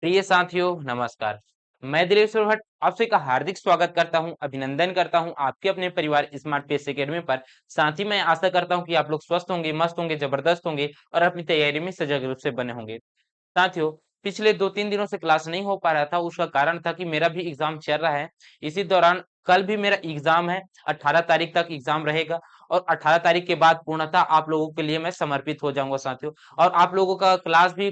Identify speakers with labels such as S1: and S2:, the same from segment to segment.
S1: प्रिय साथियों नमस्कार। मैं दिलेश्वर भट्ट आपसे का हार्दिक स्वागत करता हूं, अभिनंदन करता हूं आपके अपने परिवार स्मार्ट पेस एकेडमी पर। साथ ही मैं आशा करता हूं कि आप लोग स्वस्थ होंगे, मस्त होंगे, जबरदस्त होंगे और अपनी तैयारी में सजग रूप से बने होंगे। साथियों, पिछले 2-3 दिनों से क्लास नहीं हो पा रहा था, उसका कारण था कि मेरा भी एग्जाम चल रहा है। इसी दौरान कल भी मेरा एग्जाम है, 18 तारीख तक एग्जाम रहेगा और 18 तारीख के बाद पूर्णतः आप लोगों के लिए मैं समर्पित हो जाऊंगा साथियों। और आप लोगों का क्लास भी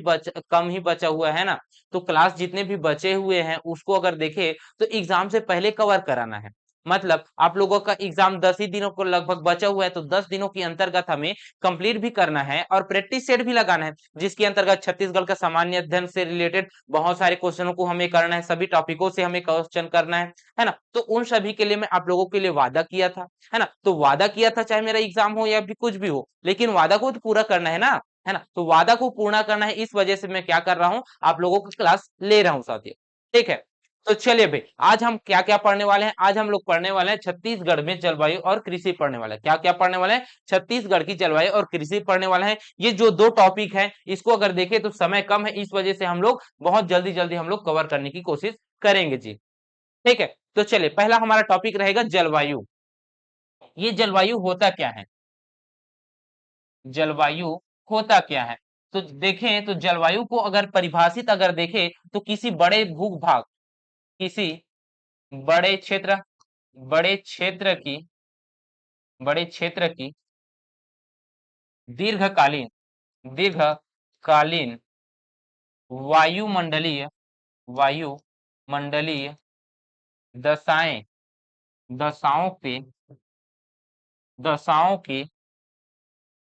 S1: कम ही बचा हुआ है ना, तो क्लास जितने भी बचे हुए हैं उसको अगर देखें तो एग्जाम से पहले कवर कराना है। मतलब आप लोगों का एग्जाम 10 ही दिनों को लगभग बचा हुआ है, तो 10 दिनों के अंतर्गत हमें कंप्लीट भी करना है और प्रैक्टिस सेट भी लगाना है, जिसके अंतर्गत छत्तीसगढ़ का सामान्य अध्ययन से रिलेटेड बहुत सारे क्वेश्चनों को हमें करना है, सभी टॉपिकों से हमें क्वेश्चन करना है ना। तो उन सभी के लिए मैं आप लोगों के लिए वादा किया था, है ना। तो वादा किया था चाहे मेरा एग्जाम हो या भी कुछ भी हो, लेकिन वादा को तो पूरा करना है ना। तो वादा को पूर्ण करना है, इस वजह से मैं क्या कर रहा हूँ, आप लोगों की क्लास ले रहा हूँ साथियों। ठीक है, तो चलिए भाई, आज हम क्या क्या पढ़ने वाले हैं। आज हम लोग पढ़ने वाले हैं छत्तीसगढ़ में जलवायु और कृषि पढ़ने वाले हैं। क्या क्या पढ़ने वाले हैं? छत्तीसगढ़ की जलवायु और कृषि पढ़ने वाले हैं। ये जो दो टॉपिक है, इसको अगर देखें तो समय कम है, इस वजह से हम लोग बहुत जल्दी जल्दी हम लोग कवर करने की कोशिश करेंगे जी। ठीक है, तो चलिए पहला हमारा टॉपिक रहेगा जलवायु। ये जलवायु होता क्या है? जलवायु होता क्या है? तो देखें तो जलवायु को अगर परिभाषित अगर देखें तो किसी बड़े भूभाग, किसी बड़े क्षेत्र, बड़े क्षेत्र की बड़े क्षेत्र की दीर्घकालीन दीर्घकालीन वायुमंडलीय वायुमंडलीय दशाएं दशाओं के दशाओं के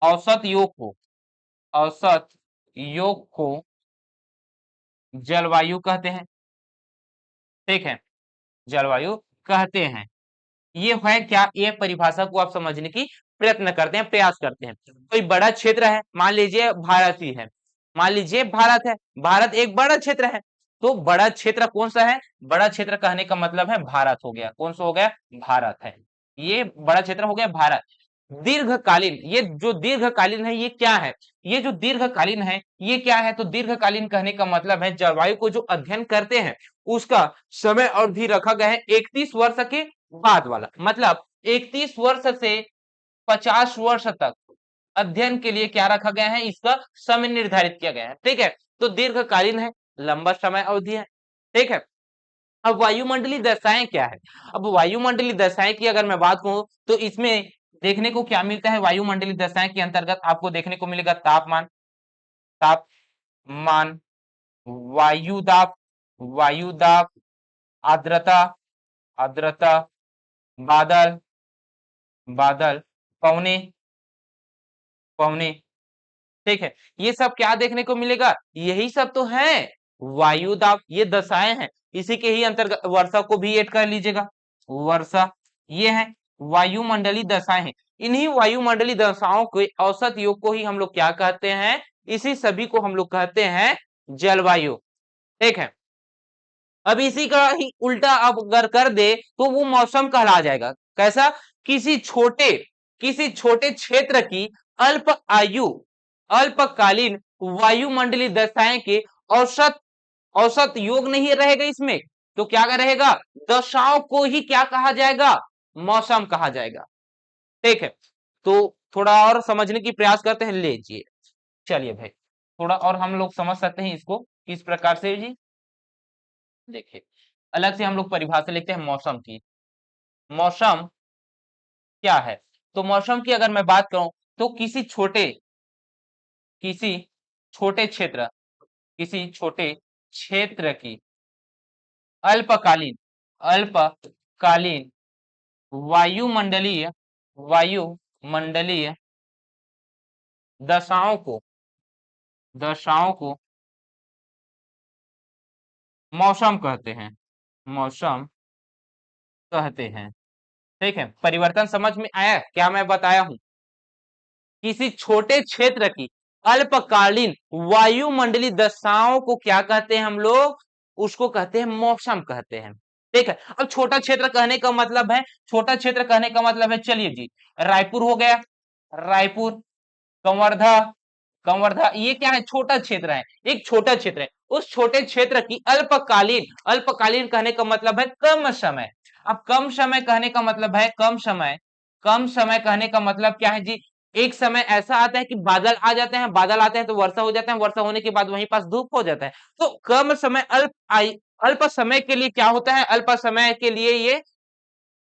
S1: औसत योग को औसत योग को जलवायु कहते हैं। ठीक है, जलवायु कहते हैं। ये है क्या, ये परिभाषा को आप समझने की प्रयत्न करते हैं, प्रयास करते हैं। कोई बड़ा क्षेत्र है, मान लीजिए भारत ही है, मान लीजिए भारत है, भारत एक बड़ा क्षेत्र है। तो बड़ा क्षेत्र कौन सा है? बड़ा क्षेत्र कहने का मतलब है भारत हो गया। कौन सा हो गया? भारत है। ये बड़ा क्षेत्र हो गया भारत। दीर्घकालीन, ये जो दीर्घकालीन है ये क्या है? ये जो दीर्घकालीन है ये क्या है? तो दीर्घकालीन कहने का मतलब है जलवायु को जो अध्ययन करते हैं उसका समय अवधि रखा गया है 31 वर्ष के बाद वाला। मतलब 31 वर्ष से 50 वर्ष तक अध्ययन के लिए क्या रखा गया है, इसका समय निर्धारित किया गया है। ठीक है, तो दीर्घकालीन है, लंबा समय अवधि है। ठीक है, अब वायुमंडलीय दशाएं क्या है? अब वायुमंडलीय दशाएं की अगर मैं बात कहूं तो इसमें देखने को क्या मिलता है? वायुमंडलीय दशाएं के अंतर्गत आपको देखने को मिलेगा तापमान, तापमान, वायुदाब, वायुदाब, आर्द्रता, आर्द्रता, बादल, बादल, पवने, पवने। ठीक है, ये सब क्या देखने को मिलेगा? यही सब तो है वायु दाब, ये दशाएं हैं। इसी के ही अंतर्गत वर्षा को भी ऐड कर लीजिएगा, वर्षा। ये है वायुमंडलीय दशाएं हैं। इन्हीं वायुमंडलीय दशाओं के औसत योग को ही हम लोग क्या कहते हैं? इसी सभी को हम लोग कहते हैं जलवायु। ठीक है, अब इसी का ही उल्टा अब अगर कर दे तो वो मौसम कहला जाएगा। कैसा? किसी छोटे किसी छोटे क्षेत्र की अल्प आयु, अल्पकालीन वायुमंडलीय दशाएं के औसत औसत योग नहीं रहेगा इसमें, तो क्या रहेगा? दशाओं को ही क्या कहा जाएगा? मौसम कहा जाएगा। ठीक है, तो थोड़ा और समझने की प्रयास करते हैं, लीजिए। चलिए भाई, थोड़ा और हम लोग समझ सकते हैं इसको किस प्रकार से जी। देखिए, अलग से हम लोग परिभाषा लिखते हैं मौसम की। मौसम क्या है? तो मौसम की अगर मैं बात करूं तो किसी छोटे क्षेत्र किसी छोटे क्षेत्र की अल्पकालीन अल्पकालीन वायुमंडलीय वायुमंडलीय दशाओं को मौसम कहते हैं, मौसम कहते हैं। ठीक है, परिवर्तन समझ में आया क्या मैं बताया हूं? किसी छोटे क्षेत्र की अल्पकालीन वायुमंडलीय दशाओं को क्या कहते हैं हम लोग? उसको कहते हैं मौसम कहते हैं। ठीक है, अब छोटा क्षेत्र कहने का मतलब है, छोटा क्षेत्र कहने का मतलब है, चलिए जी, रायपुर हो गया, रायपुर, संवर्धा, कम ये क्या है, छोटा क्षेत्र है, एक छोटा क्षेत्र है, उस छोटे क्षेत्र की अल्पकालीन, अल्पकालीन कहने का मतलब है कम समय। अब कम समय कहने का मतलब है कम समय, कम समय कहने का मतलब क्या है जी, एक समय ऐसा आता है कि बादल आ जाते हैं, बादल आते हैं तो वर्षा हो जाता है, वर्षा होने के बाद वहीं पास धूप हो जाता है। तो कम समय अल्प समय के लिए क्या होता है, अल्प समय के लिए ये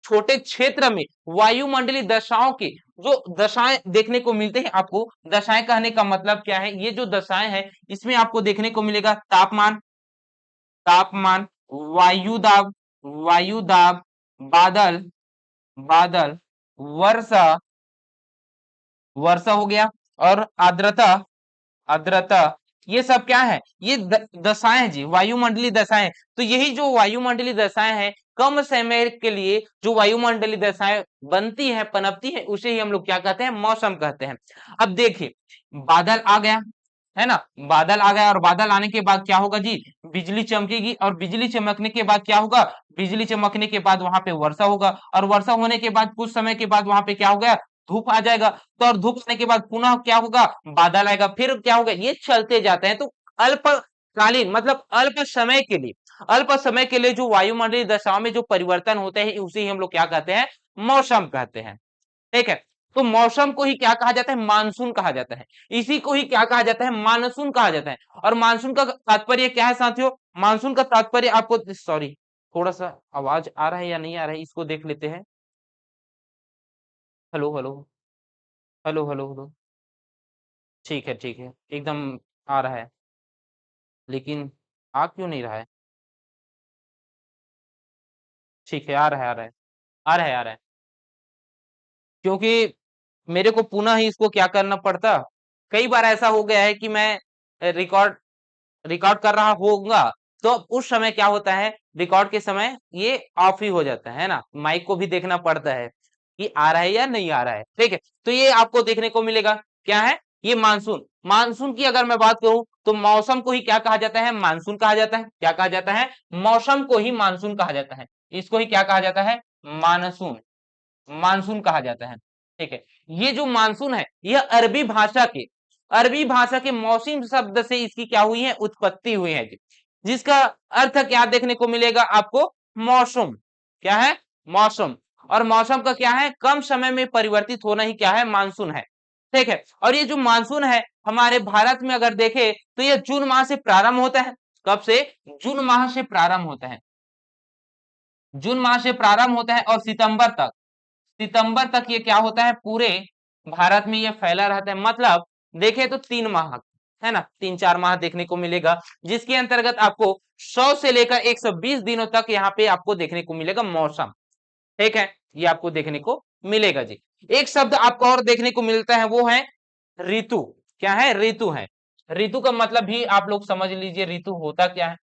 S1: छोटे क्षेत्र में वायुमंडलीय दशाओं की जो दशाएं देखने को मिलते हैं आपको, दशाएं कहने का मतलब क्या है, ये जो दशाएं हैं इसमें आपको देखने को मिलेगा तापमान, तापमान, वायु दाब, वायु दाब, बादल, बादल, वर्षा, वर्षा हो गया, और आर्द्रता, आर्द्रता, ये सब क्या है, ये दशाएं हैं जी, वायुमंडलीय दशाएं। तो यही जो वायुमंडलीय दशाएं हैं, कम समय के लिए जो वायुमंडलीय दशाएं बनती है, पनपती है, उसे ही हम लोग क्या कहते हैं, मौसम कहते हैं। अब देखिए, बादल आ गया है ना, बादल आ गया, और बादल आने के बाद क्या होगा जी, बिजली चमकेगी, और बिजली चमकने के बाद क्या होगा, बिजली चमकने के बाद वहां पे वर्षा होगा, और वर्षा होने के बाद कुछ समय के बाद वहां पे क्या होगा, धूप आ जाएगा। तो और धूप आने के बाद पुनः क्या होगा, बादल आएगा, फिर क्या होगा, ये चलते जाते हैं। तो अल्पकालीन मतलब अल्प समय के लिए, अल्प समय के लिए जो वायुमंडलीय दशाओं में जो परिवर्तन होते हैं, उसे ही हम लोग क्या कहते हैं, मौसम कहते हैं। ठीक है, तो मौसम को ही क्या कहा जाता है, मानसून कहा जाता है। इसी को ही क्या कहा जाता है, मानसून कहा जाता है। और मानसून का तात्पर्य क्या है साथियों, मानसून का तात्पर्य आपको, सॉरी थोड़ा सा आवाज आ रहा है या नहीं आ रहा है, इसको देख लेते हैं। Hello hello, hello hello hello, ठीक है ठीक है, एकदम आ रहा है, लेकिन आ क्यों नहीं रहा है, ठीक है, आ रहा है, आ रहा है, आ रहा है, आ रहा है, क्योंकि मेरे को पुनः ही इसको क्या करना पड़ता, कई बार ऐसा हो गया है कि मैं रिकॉर्ड रिकॉर्ड कर रहा होऊंगा, तो उस समय क्या होता है, रिकॉर्ड के समय ये ऑफ ही हो जाता है ना, माइक को भी देखना पड़ता है कि आ रहा है या नहीं आ रहा है। ठीक है, तो ये आपको देखने को मिलेगा, क्या है, ये मानसून। मानसून की अगर मैं बात करूं तो मौसम को ही क्या कहा जाता है, मानसून कहा जाता है। क्या कहा जाता है, मौसम को ही मानसून कहा जाता है, इसको ही क्या कहा जाता है, मानसून, मानसून कहा जाता है। ठीक है, ये जो मानसून है, यह अरबी भाषा के मौसम शब्द से इसकी क्या हुई है, उत्पत्ति हुई है जी। जिसका अर्थ क्या देखने को मिलेगा आपको, मौसम, क्या है, मौसम। और मौसम का क्या है, कम समय में परिवर्तित होना ही क्या है, मानसून है। ठीक है, और ये जो मानसून है हमारे भारत में अगर देखे तो ये जून माह से प्रारंभ होता है। कब से, जून माह से प्रारंभ होता है, जून माह से प्रारंभ होता है, और सितंबर तक ये क्या होता है, पूरे भारत में ये फैला रहता है। मतलब देखे तो 3 माह, है ना, 3-4 माह देखने को मिलेगा, जिसके अंतर्गत आपको 100 से लेकर 120 दिनों तक यहाँ पे आपको देखने को मिलेगा मौसम। ठीक है, ये आपको देखने को मिलेगा जी। एक शब्द आपको और देखने को मिलता है, वो है ऋतु। क्या है, ऋतु है। ऋतु का मतलब भी आप लोग समझ लीजिए, ऋतु होता क्या है।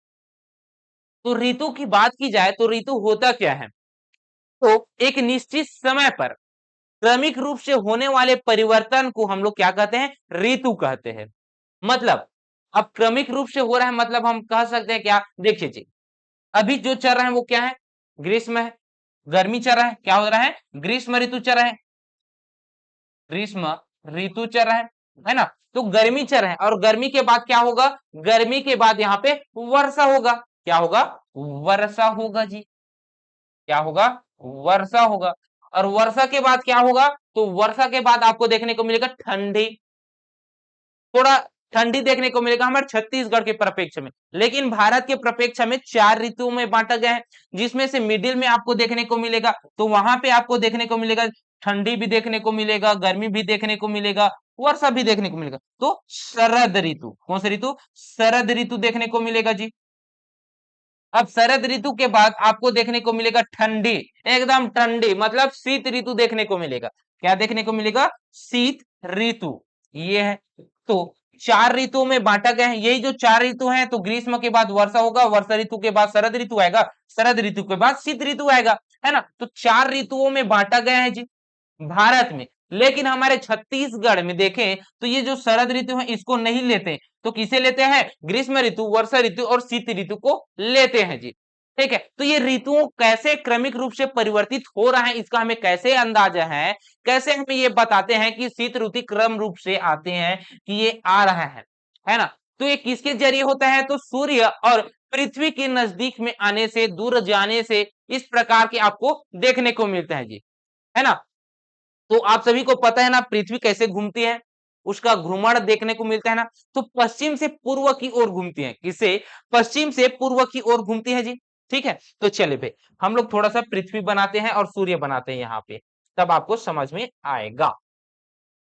S1: तो ऋतु की बात की जाए तो ऋतु होता क्या है, तो एक निश्चित समय पर क्रमिक रूप से होने वाले परिवर्तन को हम लोग क्या कहते हैं, ऋतु कहते हैं। मतलब अब क्रमिक रूप से हो रहा है, मतलब हम कह सकते हैं क्या, देखिए जी, अभी जो चल रहा है वो क्या है, ग्रीष्म है, गर्मी चल रहा है, क्या हो रहा है, ग्रीष्म ऋतु चल रहा है, ग्रीष्म ऋतु चल रहा है ना। तो गर्मी चल रहा है, और गर्मी के बाद क्या होगा, गर्मी के बाद यहाँ पे वर्षा होगा। क्या होगा, वर्षा होगा जी, क्या होगा, वर्षा होगा। और वर्षा के बाद क्या होगा, तो वर्षा के बाद आपको देखने को मिलेगा ठंडी, थोड़ा ठंडी देखने को मिलेगा हमारे छत्तीसगढ़ के प्रपेक्ष में। लेकिन भारत के प्रपेक्ष में 4 ऋतुओं में बांटा गया है, जिसमें से मिडिल में आपको देखने को मिलेगा, तो वहां पे आपको देखने को मिलेगा ठंडी भी देखने को मिलेगा, गर्मी भी देखने को मिलेगा, वर्षा भी देखने को मिलेगा। तो शरद ऋतु, कौन सा ऋतु, शरद ऋतु देखने को मिलेगा जी। अब शरद ऋतु के बाद आपको देखने को मिलेगा ठंडी, एकदम ठंडी, मतलब शीत ऋतु देखने को मिलेगा। क्या देखने को मिलेगा, शीत ऋतु, ये है। तो 4 ऋतुओं में बांटा गया है, यही जो 4 ऋतु हैं, तो ग्रीष्म के बाद वर्षा होगा, वर्षा ऋतु के बाद शरद ऋतु आएगा, शरद ऋतु के बाद शीत ऋतु आएगा, है ना। तो 4 ऋतुओं में बांटा गया है जी भारत में। लेकिन हमारे छत्तीसगढ़ में देखें तो ये जो शरद ऋतु है इसको नहीं लेते, तो किसे लेते हैं, ग्रीष्म ऋतु, वर्षा ऋतु और शीत ऋतु को लेते हैं जी। ठीक है, तो ये ऋतुओं कैसे क्रमिक रूप से परिवर्तित हो रहा है, इसका हमें कैसे अंदाजा है, कैसे हमें ये बताते हैं कि शीत ऋतु क्रम रूप से आते हैं कि ये आ रहा है ना? तो ये किसके जरिए होता है? तो सूर्य और पृथ्वी के नजदीक में आने से, दूर जाने से इस प्रकार के आपको देखने को मिलता है जी, है ना? तो आप सभी को पता है ना पृथ्वी कैसे घूमती है, उसका घूर्णन देखने को मिलता है ना। तो पश्चिम से पूर्व की ओर घूमती है, किसे? पश्चिम से पूर्व की ओर घूमती है जी। ठीक है, तो चलिए भाई हम लोग थोड़ा सा पृथ्वी बनाते हैं और सूर्य बनाते हैं यहाँ पे, तब आपको समझ में आएगा।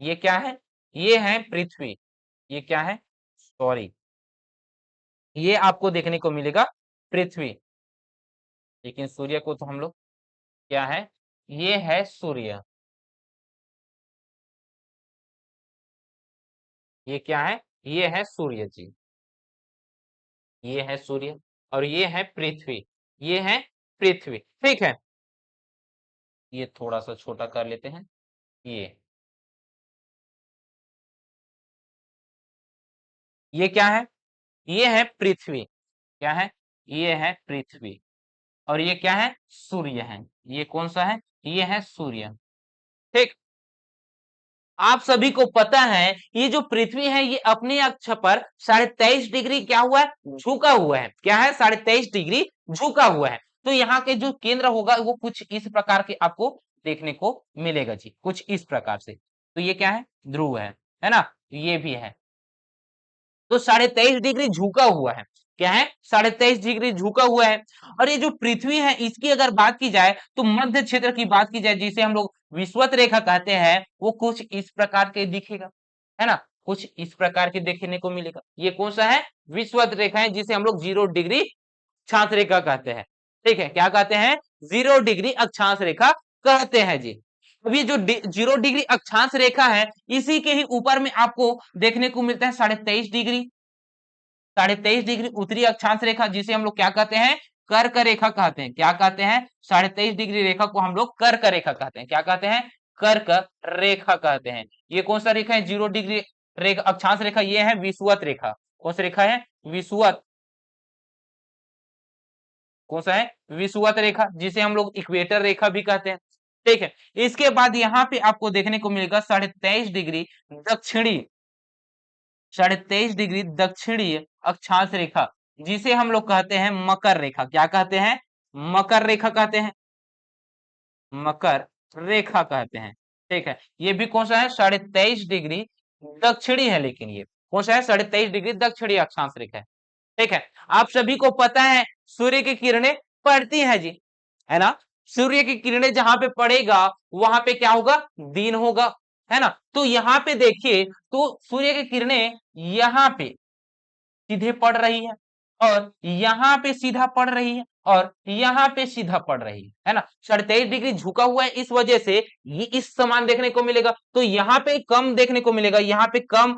S1: ये क्या है? ये है पृथ्वी। ये क्या है? सॉरी, ये आपको देखने को मिलेगा पृथ्वी, लेकिन सूर्य को तो हम लोग क्या है? ये है सूर्य। ये क्या है? ये है सूर्य जी। ये है सूर्य और ये है पृथ्वी। ये है पृथ्वी, ठीक है। ये थोड़ा सा छोटा कर लेते हैं। ये क्या है? ये है पृथ्वी। क्या है? ये है पृथ्वी और ये क्या है? सूर्य है। ये कौन सा है? ये है सूर्य। ठीक, आप सभी को पता है ये जो पृथ्वी है ये अपने अक्ष पर 23.5 डिग्री क्या हुआ है? झुका हुआ है। क्या है? 23.5 डिग्री झुका हुआ है। तो यहाँ के जो केंद्र होगा वो कुछ इस प्रकार के आपको देखने को मिलेगा जी, कुछ इस प्रकार से। तो ये क्या है? ध्रुव है ना? ये भी है। तो 23.5 डिग्री झुका हुआ है। क्या है? 23.5 डिग्री झुका हुआ है। और ये जो पृथ्वी है इसकी अगर बात की जाए तो मध्य क्षेत्र की बात की जाए जिसे हम लोग विषुवत रेखा कहते हैं, वो कुछ इस प्रकार के दिखेगा, है ना? कुछ इस प्रकार के देखने को मिलेगा। ये कौन सा है? विषुवत रेखा है जिसे हम लोग 0 डिग्री अक्षांश रेखा कहते हैं। ठीक है, क्या कहते हैं? 0 डिग्री अक्षांश रेखा कहते हैं जी। अब ये जो 0 डिग्री अक्षांश रेखा है इसी के ही ऊपर में आपको देखने को मिलता है 23.5 डिग्री। 23.5 डिग्री उत्तरी अक्षांश रेखा जिसे हम लोग क्या कहते हैं? कर्क रेखा कहते हैं। क्या कहते हैं? 23.5 डिग्री रेखा को हम लोग कर्क रेखा कहते हैं। क्या कहते हैं? कर्क रेखा कहते हैं। ये कौन सा रेखा है? 0 डिग्री रेखा अक्षांश रेखा, ये है विषुवत रेखा। कौन सा रेखा है? विषुवत। कौन सा है? विषुवत रेखा, जिसे हम लोग इक्वेटर रेखा भी कहते हैं। ठीक है, इसके बाद यहाँ पे आपको देखने को मिलेगा 23.5 डिग्री दक्षिणी, 23.5 डिग्री दक्षिणी अक्षांश रेखा जिसे हम लोग कहते हैं मकर रेखा। क्या कहते हैं? मकर रेखा कहते हैं। मकर रेखा कहते हैं। ठीक है, ये भी कौन सा है? 23.5 डिग्री दक्षिणी है, लेकिन ये कौन सा है? 23.5 डिग्री दक्षिणी अक्षांश रेखा है। ठीक है, आप सभी को पता है सूर्य की किरणें पड़ती है जी, है ना? सूर्य की किरणें जहां पे पड़ेगा वहां पे क्या होगा? दिन होगा, है ना? तो यहाँ पे देखिए, तो सूर्य की किरणें यहाँ पे सीधे पड़ रही है और यहाँ पे सीधा पड़ रही है और यहाँ पे सीधा पड़ रही है ना? 23.5 डिग्री झुका हुआ है, इस वजह से ये इस समान देखने को मिलेगा। तो यहाँ पे कम देखने को मिलेगा, यहाँ पे कम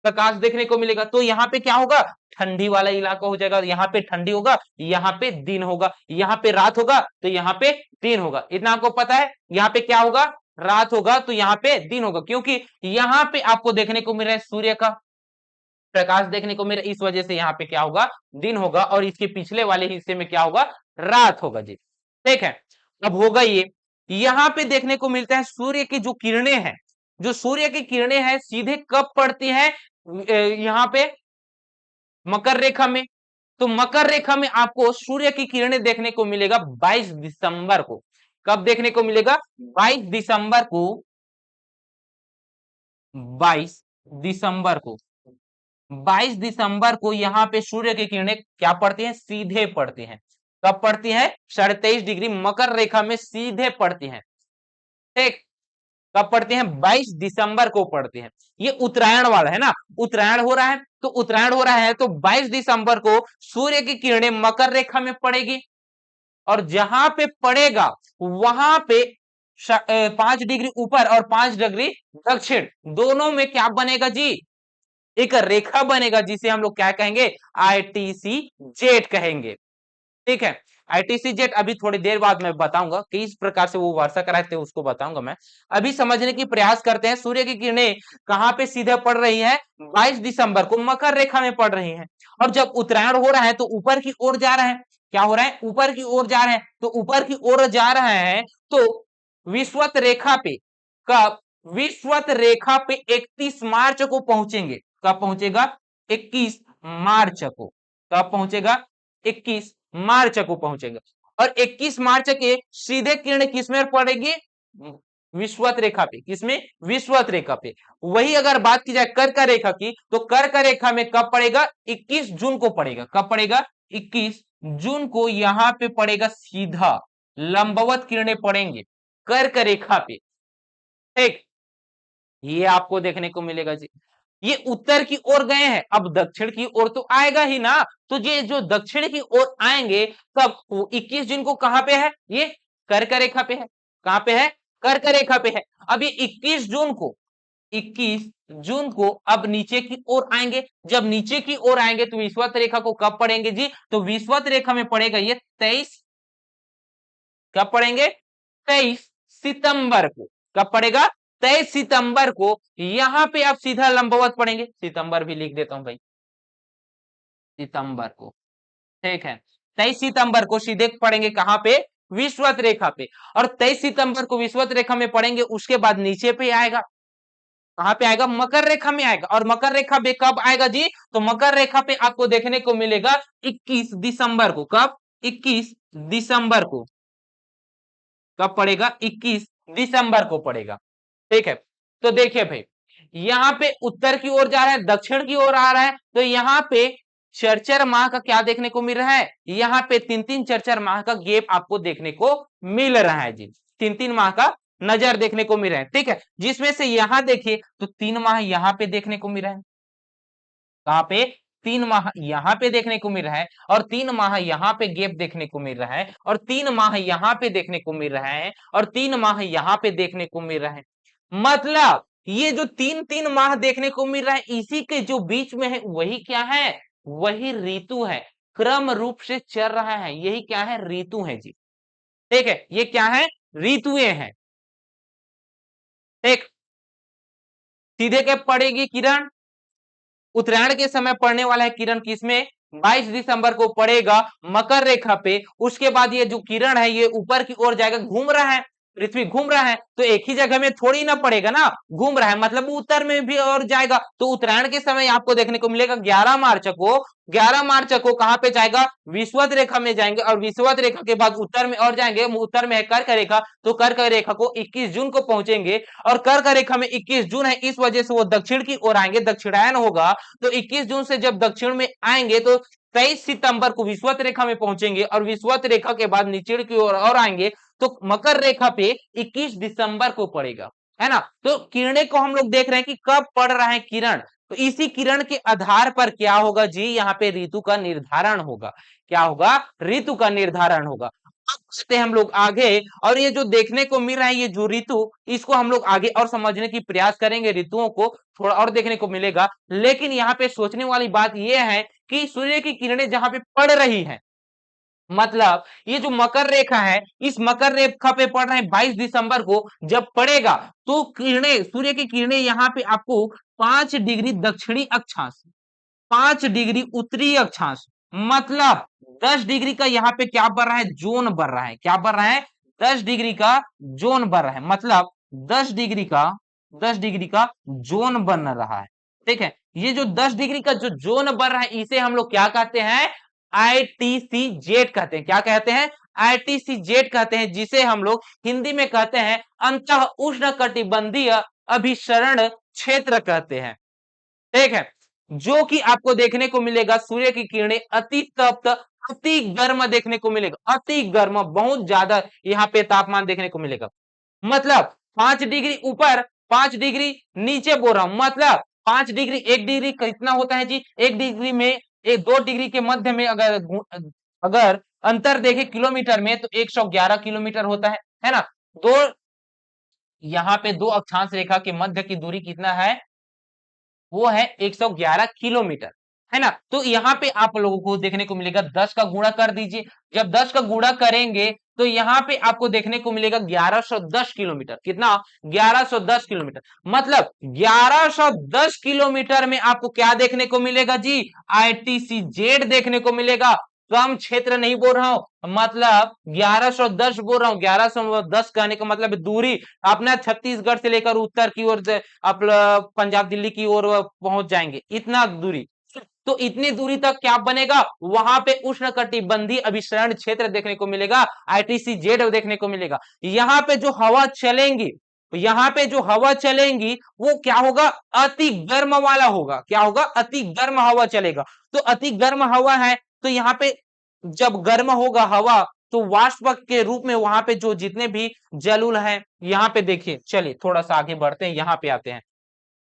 S1: प्रकाश देखने को मिलेगा। तो यहाँ पे क्या होगा? ठंडी वाला इलाका हो जाएगा। यहाँ पे ठंडी होगा, यहाँ पे दिन होगा। यहाँ पे रात होगा तो यहाँ पे दिन होगा। इतना आपको पता है? यहाँ पे क्या होगा? रात होगा तो यहाँ पे दिन होगा, क्योंकि यहाँ पे आपको देखने को मिल रहा है सूर्य का प्रकाश देखने को मिल रहा है, इस वजह से यहाँ पे क्या होगा? दिन होगा और इसके पिछले वाले हिस्से में क्या होगा? रात होगा जी। ठीक है, अब होगा ये, यहाँ पे देखने को मिलता है सूर्य की जो किरणें हैं, जो सूर्य की किरणें हैं सीधे कब पड़ती है? यहाँ पे मकर रेखा में। तो मकर रेखा में आपको सूर्य की किरणें देखने को मिलेगा 22 दिसंबर को। कब देखने को मिलेगा? 22 दिसंबर को। 22 दिसंबर को, 22 दिसंबर को यहाँ पे सूर्य की किरणें क्या पड़ती हैं? सीधे पड़ती हैं। कब पड़ती हैं? 23.5 डिग्री मकर रेखा में सीधे पड़ती हैं। ठीक, कब पड़ती हैं? 22 दिसंबर को पड़ती हैं। ये उत्तरायण वाला है ना, उत्तरायण हो रहा है, तो उत्तरायण हो रहा है तो 22 दिसंबर को सूर्य की किरणें मकर रेखा में पड़ेगी और जहां पे पड़ेगा वहां पे 5 डिग्री ऊपर और 5 डिग्री दक्षिण दोनों में क्या बनेगा जी? एक रेखा बनेगा जिसे हम लोग क्या कहेंगे? आईटीसी जेट कहेंगे। ठीक है, आईटीसी जेट अभी थोड़ी देर बाद मैं बताऊंगा किस प्रकार से वो वर्षा कराते हैं, उसको बताऊंगा मैं। अभी समझने की प्रयास करते हैं सूर्य की किरणें कहां पे सीधे पड़ रही है? 22 दिसंबर को मकर रेखा में पड़ रही हैं और जब उत्तरायण हो रहा है तो ऊपर की ओर जा रहा है। क्या हो रहा है, ऊपर की ओर जा रहे हैं, तो ऊपर की ओर जा रहे हैं तो विषुवत रेखा पे कब, विषुवत रेखा पे 31 मार्च को पहुंचेंगे। कब पहुंचेगा, 21 मार्च को। कब पहुंचेगा, 21 मार्च को पहुंचेगा। और 21 मार्च के सीधे किरण किसमें पड़ेगी, विषुवत रेखा पे। किसमें, विषुवत रेखा पे। वही अगर बात की जाए कर्क रेखा की, तो कर्क रेखा में कब पड़ेगा, 21 जून को पड़ेगा। कब पड़ेगा, 21 जून को यहां पे पड़ेगा, सीधा लंबवत किरणें पड़ेंगे कर्क रेखा पे। ठीक, ये आपको देखने को मिलेगा जी। ये उत्तर की ओर गए हैं, अब दक्षिण की ओर तो आएगा ही ना। तो ये जो दक्षिण की ओर आएंगे तब 21 जून को कहां पे है, ये कर्क रेखा पे है। कहां पे है, कर्क रेखा पे है। अब ये 21 जून को, 21 जून को अब नीचे की ओर आएंगे। जब नीचे की ओर आएंगे तो विषुवत रेखा को कब पढ़ेंगे जी, तो विषुवत रेखा में पड़ेगा ये 23, कब पढ़ेंगे, 23 सितंबर को। कब पड़ेगा, 23 सितंबर को। यहां पे आप सीधा लंबवत पढ़ेंगे, सितंबर भी लिख देता हूं भाई, सितंबर को। ठीक है, 23 सितंबर को सीधे पढ़ेंगे कहां पे, विषुवत रेखा पे। और 23 सितंबर को विषुवत रेखा में पढ़ेंगे, उसके बाद नीचे पे आएगा, कहां पे आएगा, मकर रेखा में आएगा। और मकर रेखा पे कब आएगा जी, तो मकर रेखा पे आपको देखने को मिलेगा 21 दिसंबर को। कब, 21 दिसंबर को। कब पड़ेगा, 21 दिसंबर को पड़ेगा। ठीक है, तो देखिए भाई, यहां पे उत्तर की ओर जा रहा है, दक्षिण की ओर आ रहा है, तो यहां पे चरचर माह का क्या देखने को मिल रहा है, यहां पे 3-3 चरचर माह का गैप आपको देखने को मिल रहा है जी। 3-3 माह का नजर देखने को मिल रहा है। ठीक है, जिसमें से यहां देखिए तो 3 माह यहां पे देखने को मिल रहा है। कहां पे, 3 माह यहां पे देखने को मिल रहा है, और 3 माह यहां पे गैप देखने को मिल रहा है, और 3 माह यहां पे देखने को मिल रहा है, और 3 माह यहां पे देखने को मिल रहा है। मतलब ये जो 3-3 माह देखने को मिल रहा है, इसी के जो बीच में है वही क्या है, वही ऋतु है। क्रम रूप से चल रहा है, यही क्या है, ऋतु है जी। ठीक है, ये क्या है, ऋतुएं हैं। ठीक, सीधे क्या पड़ेगी किरण, उत्तरायण के समय पड़ने वाला है किरण किसमें, 22 दिसंबर को पड़ेगा मकर रेखा पे। उसके बाद ये जो किरण है ये ऊपर की ओर जाएगा, घूम रहा है, पृथ्वी घूम रहा है, तो एक ही जगह में थोड़ी ना पड़ेगा ना, घूम रहा है मतलब उत्तर में भी और जाएगा। तो उत्तरायण के समय आपको देखने को मिलेगा 11 मार्च को, 11 मार्च को कहां पे जाएगा, विषुवत रेखा में जाएंगे, और विषुवत रेखा के बाद उत्तर में और जाएंगे, उत्तर में है कर्क रेखा, तो कर्क रेखा को 21 जून को पहुंचेंगे। और कर्क रेखा में 21 जून है, इस वजह से वो दक्षिण की ओर आएंगे, दक्षिणायन होगा। तो 21 जून से जब दक्षिण में आएंगे तो 23 सितंबर को विषुवत रेखा में पहुंचेंगे, और विषुवत रेखा के बाद नीचे की ओर और आएंगे तो मकर रेखा पे 21 दिसंबर को पड़ेगा, है ना। तो किरणें को हम लोग देख रहे हैं कि कब पड़ रहा है किरण, तो इसी किरण के आधार पर क्या होगा जी, यहाँ पे ऋतु का निर्धारण होगा। क्या होगा, ऋतु का निर्धारण होगा। अब बढ़ते हैं हम लोग आगे, और ये जो देखने को मिल रहा है ये जो ऋतु, इसको हम लोग आगे और समझने की प्रयास करेंगे, ऋतुओं को थोड़ा और देखने को मिलेगा। लेकिन यहाँ पे सोचने वाली बात यह है कि सूर्य की किरणें जहां पे पड़ रही हैं, मतलब ये जो मकर रेखा है, इस मकर रेखा पे पड़ रहा है 22 दिसंबर को, जब पड़ेगा तो किरणें, सूर्य की किरणें यहाँ पे आपको 5 डिग्री दक्षिणी अक्षांश, 5 डिग्री उत्तरी अक्षांश, मतलब 10 डिग्री का यहाँ पे क्या बढ़ रहा है, जोन बढ़ रहा है। क्या बढ़ रहा है, 10 डिग्री का जोन बढ़ रहा है, मतलब 10 डिग्री का, 10 डिग्री का जोन बन रहा है। ठीक है, ये जो 10 डिग्री का जो जोन बन रहा है, इसे हम लोग क्या कहते हैं, आईटीसी जेड कहते हैं। क्या कहते हैं, आईटीसी जेड कहते हैं, जिसे हम लोग हिंदी में कहते हैं अंतः उष्ण कटिबंधीय अभिसरण क्षेत्र कहते हैं। ठीक है, जो कि आपको देखने को मिलेगा, सूर्य की किरणें अति तप्त, अति गर्म देखने को मिलेगा, अति गर्म, बहुत ज्यादा यहाँ पे तापमान देखने को मिलेगा। मतलब 5 डिग्री ऊपर, 5 डिग्री नीचे बोल रहा हूं, मतलब 5 डिग्री, 1 डिग्री कितना होता है जी, 1 डिग्री में, 2 डिग्री के मध्य में अगर अगर अंतर देखे किलोमीटर में, तो 111 किलोमीटर होता है ना। दो, यहाँ पे दो अक्षांश रेखा के मध्य की दूरी कितना है, वो है 111 किलोमीटर, है ना। तो यहाँ पे आप लोगों को देखने को मिलेगा, 10 का गुणा कर दीजिए, जब 10 का गुणा करेंगे तो यहाँ पे आपको देखने को मिलेगा 1110 किलोमीटर। कितना, 1110 किलोमीटर, मतलब 1110 किलोमीटर में आपको क्या देखने को मिलेगा जी, आईटीसी जेड देखने को मिलेगा। कम क्षेत्र नहीं बोल रहा हूं, मतलब 1110 बोल रहा हूं। 1110 कहने का मतलब दूरी अपना छत्तीसगढ़ से लेकर उत्तर की ओर अपना पंजाब दिल्ली की ओर पहुंच जाएंगे, इतना दूरी। तो इतनी दूरी तक क्या बनेगा, वहां पे उष्णकटिबंधीय अभिसरण क्षेत्र देखने को मिलेगा, ITCZ देखने को मिलेगा। यहाँ पे जो हवा चलेंगी, यहाँ पे जो हवा चलेंगी वो क्या होगा, अति गर्म वाला होगा। क्या होगा, अति गर्म हवा चलेगा। तो अति गर्म हवा है, तो यहाँ पे जब गर्म होगा हवा, तो वाष्प के रूप में वहां पे जो जितने भी जलूल है, यहाँ पे देखिए, चलिए थोड़ा सा आगे बढ़ते हैं, यहाँ पे आते हैं।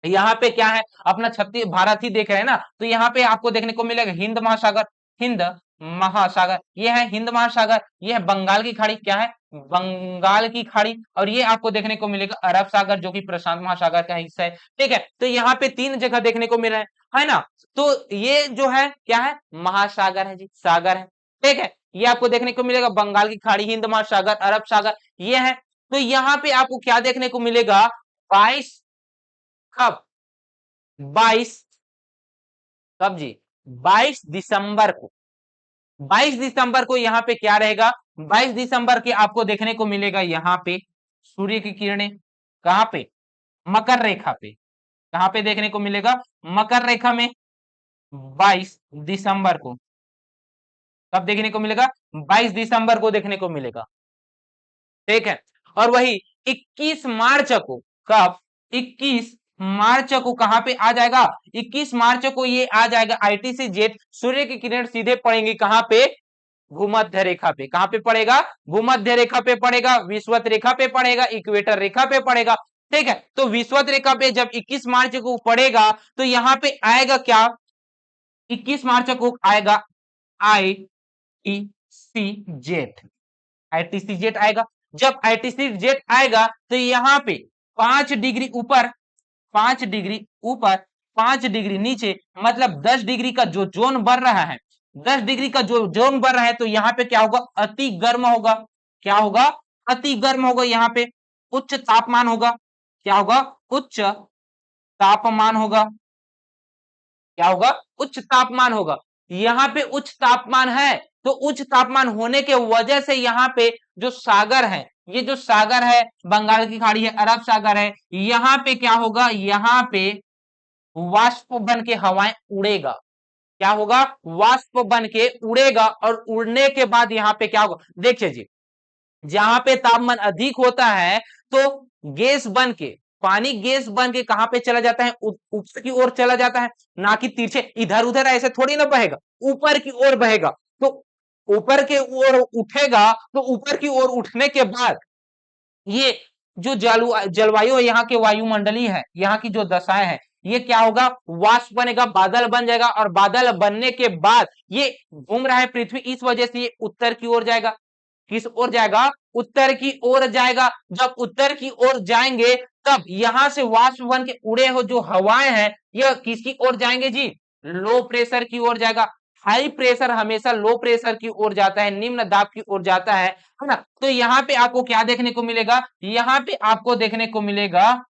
S1: यहाँ पे क्या है, अपना छत्तीस भारत ही देख रहे हैं ना, तो यहाँ पे आपको देखने को मिलेगा हिंद महासागर, हिंद महासागर, ये है हिंद महासागर, ये है बंगाल की खाड़ी, क्या है, बंगाल की खाड़ी, और ये आपको देखने को मिलेगा अरब सागर, जो कि प्रशांत महासागर का हिस्सा है। ठीक है, तो यहाँ पे तीन जगह देखने को मिल रहा है ना। तो ये जो है क्या है, महासागर है जी, सागर है। ठीक है, ये आपको देखने को मिलेगा बंगाल की खाड़ी, हिंद महासागर, अरब सागर, ये है। तो यहाँ पे आपको क्या देखने को मिलेगा, 22 कब, 22 कब जी, 22 दिसंबर को, 22 दिसंबर को यहाँ पे क्या रहेगा, 22 दिसंबर के आपको देखने को मिलेगा यहाँ पे सूर्य की किरणें, कहां पे, मकर रेखा पे, कहां पे देखने को मिलेगा, मकर रेखा में, 22 दिसंबर को, कब देखने को मिलेगा, 22 दिसंबर को देखने को मिलेगा। ठीक है, और वही 21 मार्च को, कब, 21 मार्च को कहां पे आ जाएगा, 21 मार्च को ये आ जाएगा ITCZ, सूर्य की किरण सीधे पड़ेंगी कहां पे, भूमध्य रेखा पे, कहां पे पड़ेगा, भूमध्य रेखा पे पड़ेगा, विषुवत रेखा पे पड़ेगा, इक्वेटर रेखा पे पड़ेगा। ठीक है, तो विषुवत रेखा पे जब 21 मार्च को पड़ेगा, तो यहां पे आएगा क्या, 21 मार्च को आएगा ITCZ, ITCZ आएगा। जब ITCZ आएगा, तो यहाँ पे 5 डिग्री ऊपर, 5 डिग्री ऊपर, 5 डिग्री नीचे, मतलब 10 डिग्री का जो जोन बन रहा है, 10 डिग्री का जो जोन बन रहा है, तो यहाँ पे क्या होगा, अति गर्म होगा। क्या होगा, अति गर्म होगा, यहाँ पे उच्च तापमान होगा। क्या होगा, उच्च तापमान होगा। क्या होगा, उच्च तापमान होगा। यहाँ पे उच्च तापमान है, तो उच्च तापमान होने के वजह से यहाँ पे जो सागर है, ये जो सागर है, बंगाल की खाड़ी है, अरब सागर है, यहाँ पे क्या होगा, यहाँ पे वाष्प बन के हवाएं उड़ेगा। क्या होगा, वाष्प बन के उड़ेगा, और उड़ने के बाद यहाँ पे क्या होगा, देखिए जी, जहां पे तापमान अधिक होता है, तो गैस बन के, पानी गैस बन के कहां पे चला जाता है, ऊपर की ओर चला जाता है, ना कि तिरछे इधर उधर ऐसे थोड़ी ना बहेगा, ऊपर की ओर बहेगा। तो ऊपर के ओर उठेगा, तो ऊपर की ओर उठने के बाद ये जो जलवायु है, यहाँ के वायुमंडलीय है, यहाँ की जो दशाएं है, ये क्या होगा, वाष्प बनेगा, बादल बन जाएगा, और बादल बनने के बाद ये घूम रहा है पृथ्वी, इस वजह से ये उत्तर की ओर जाएगा। किस ओर जाएगा, उत्तर की ओर जाएगा। जब उत्तर की ओर जाएंगे, तब यहां से वाष्प बन के उड़े हो जो हवाएं हैं, यह किसकी ओर जाएंगे जी, लो प्रेशर की ओर जाएगा। हाई प्रेशर हमेशा लो प्रेशर की ओर जाता है, निम्न दाब की ओर जाता है ना। तो यहाँ पे आपको क्या देखने को मिलेगा, यहाँ पे आपको देखने को मिलेगा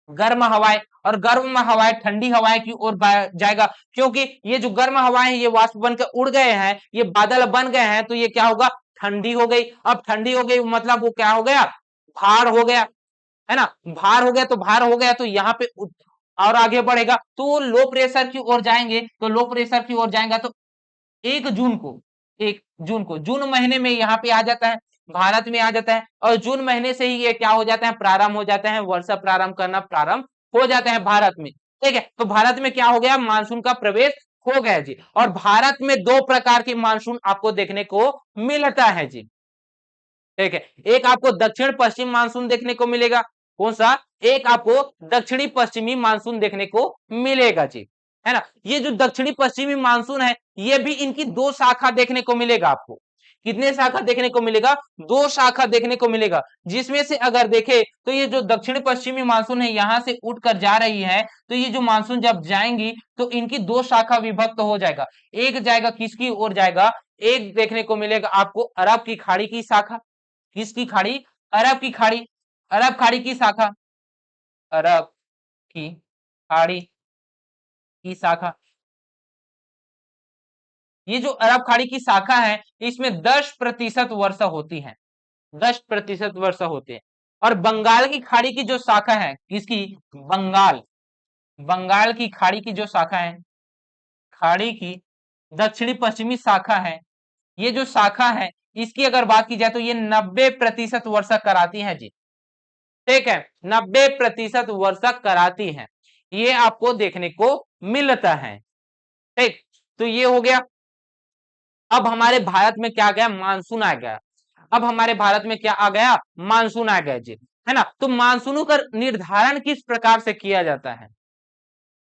S1: गर्म हवाएं, और गर्म हवाएं ठंडी हवाएं की ओर जाएगा, क्योंकि ये जो गर्म हवाएं हैं, ये वाष्प बनकर उड़ गए हैं, ये बादल बन गए हैं, तो ये क्या होगा, ठंडी हो गई। अब ठंडी हो गई मतलब वो क्या हो गया, भार हो गया, है ना, भार हो गया, तो भार हो गया, तो यहाँ पे और आगे बढ़ेगा, तो वो लो प्रेशर की ओर जाएंगे, तो लो प्रेशर की ओर जाएगा, तो 1 जून को, 1 जून को, जून महीने में यहाँ पे आ जाता है, भारत में आ जाता है, और जून महीने से ही ये क्या हो जाता है, प्रारंभ हो जाता है, वर्षा प्रारंभ करना प्रारंभ हो जाता है भारत में। ठीक है, तो भारत में क्या हो गया, मानसून का प्रवेश हो गया जी। और भारत में 2 प्रकार के मानसून आपको देखने को मिलता है जी। ठीक है, एक आपको दक्षिण पश्चिम मानसून देखने को मिलेगा, कौन सा, एक आपको दक्षिणी पश्चिमी मानसून देखने को मिलेगा जी, है ना। ये जो दक्षिणी पश्चिमी मानसून है, ये भी इनकी 2 शाखा देखने को मिलेगा आपको। कितने शाखा देखने को मिलेगा, 2 शाखा देखने को मिलेगा, जिसमें से अगर देखे, तो ये जो दक्षिण पश्चिमी मानसून है, यहां से उठकर जा रही है, तो ये जो मानसून जब जाएंगी, तो इनकी 2 शाखा विभक्त हो जाएगा। एक जाएगा किसकी ओर जाएगा, एक देखने को मिलेगा आपको अरब की खाड़ी की शाखा। किसकी खाड़ी, अरब की खाड़ी, अरब खाड़ी की शाखा, अरब की खाड़ी की शाखा। ये जो अरब खाड़ी की शाखा है इसमें 10% वर्षा होती है, 10% वर्षा होती है। और बंगाल की खाड़ी की जो शाखा है, किसकी? बंगाल, बंगाल की खाड़ी की जो शाखा है, खाड़ी की दक्षिणी पश्चिमी शाखा है, ये जो शाखा है इसकी अगर बात की जाए तो ये 90% वर्षा कराती है जी। ठीक है, 90% वर्षा कराती है, ये आपको देखने को मिलता है। ठीक, तो ये हो गया। अब हमारे भारत में क्या आ गया? मानसून आ गया। अब हमारे भारत में क्या आ गया? मानसून आ गया जी, है ना। तो मानसूनों का निर्धारण किस प्रकार से किया जाता है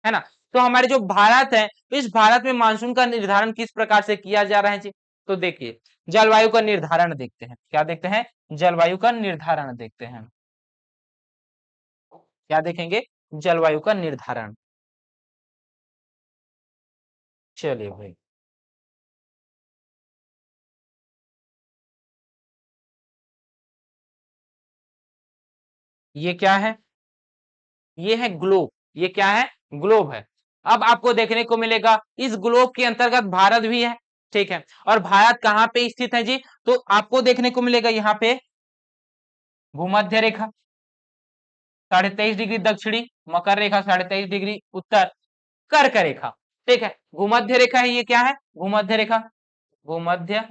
S1: ना। तो हमारे जो भारत है, इस भारत में मानसून का निर्धारण किस प्रकार से किया जा रहा है जी? तो देखिए, जलवायु का निर्धारण देखते हैं। क्या देखते हैं? जलवायु का निर्धारण देखते हैं। क्या देखेंगे? जलवायु का निर्धारण। चलिए भाई, ये क्या है? ये है ग्लोब। ये क्या है? ग्लोब है। अब आपको देखने को मिलेगा इस ग्लोब के अंतर्गत भारत भी है। ठीक है, और भारत कहां पे स्थित है जी? तो आपको देखने को मिलेगा यहाँ पे भूमध्य रेखा 23.5 डिग्री दक्षिणी, मकर रेखा 23.5 डिग्री उत्तर, कर्क रेखा। ठीक है, भूमध्य रेखा है। ये क्या है? भूमध्य रेखा, भूमध्य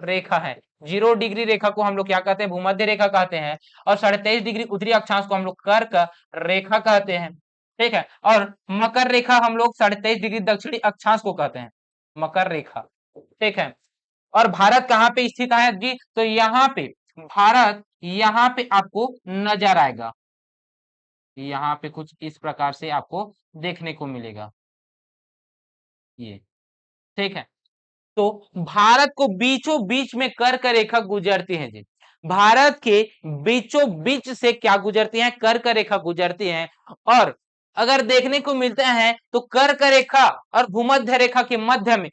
S1: रेखा है। 0 डिग्री रेखा को हम लोग क्या कहते हैं? भूमध्य रेखा कहते हैं। और 23.5 डिग्री उत्तरी अक्षांश को हम लोग कर्क रेखा कहते हैं। ठीक है, और मकर रेखा हम लोग 23.5 डिग्री दक्षिणी अक्षांश को कहते हैं, मकर रेखा। ठीक है, और भारत कहाँ पे स्थित है जी? तो यहाँ पे भारत, यहाँ पे आपको नजर आएगा, यहाँ पे कुछ इस प्रकार से आपको देखने को मिलेगा ये। ठीक है, तो भारत को बीचों बीच में कर्क रेखा गुजरती है जी। भारत के बीचों बीच से क्या गुजरती है? कर्क रेखा गुजरती है। और अगर देखने को मिलता है तो कर्क रेखा और भूमध्य रेखा के मध्य में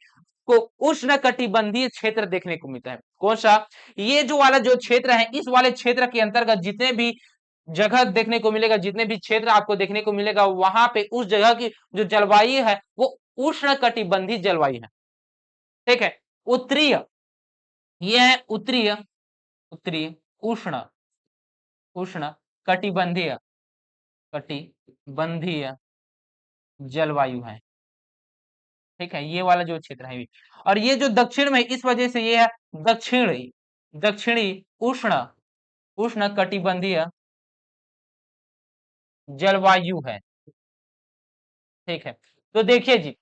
S1: को उष्ण कटिबंधीय क्षेत्र देखने को मिलता है। कौन सा? ये जो वाला जो क्षेत्र है, इस वाले क्षेत्र के अंतर्गत जितने भी जगह देखने को मिलेगा, जितने भी क्षेत्र आपको देखने को मिलेगा, वहां पे उस जगह की जो जलवायु है वो उष्ण कटिबंधीय जलवायु है। ठीक है, उत्तरीय, ये है उत्तरीय, उत्तरीय उष्ण, उष्ण कटिबंधीय, कटिबंधीय जलवायु है। ठीक है, ये वाला जो क्षेत्र है। और ये जो दक्षिण में, इस वजह से ये है दक्षिणी, दक्षिणी उष्ण, उष्ण कटिबंधीय जलवायु है। ठीक है, तो देखिए जी,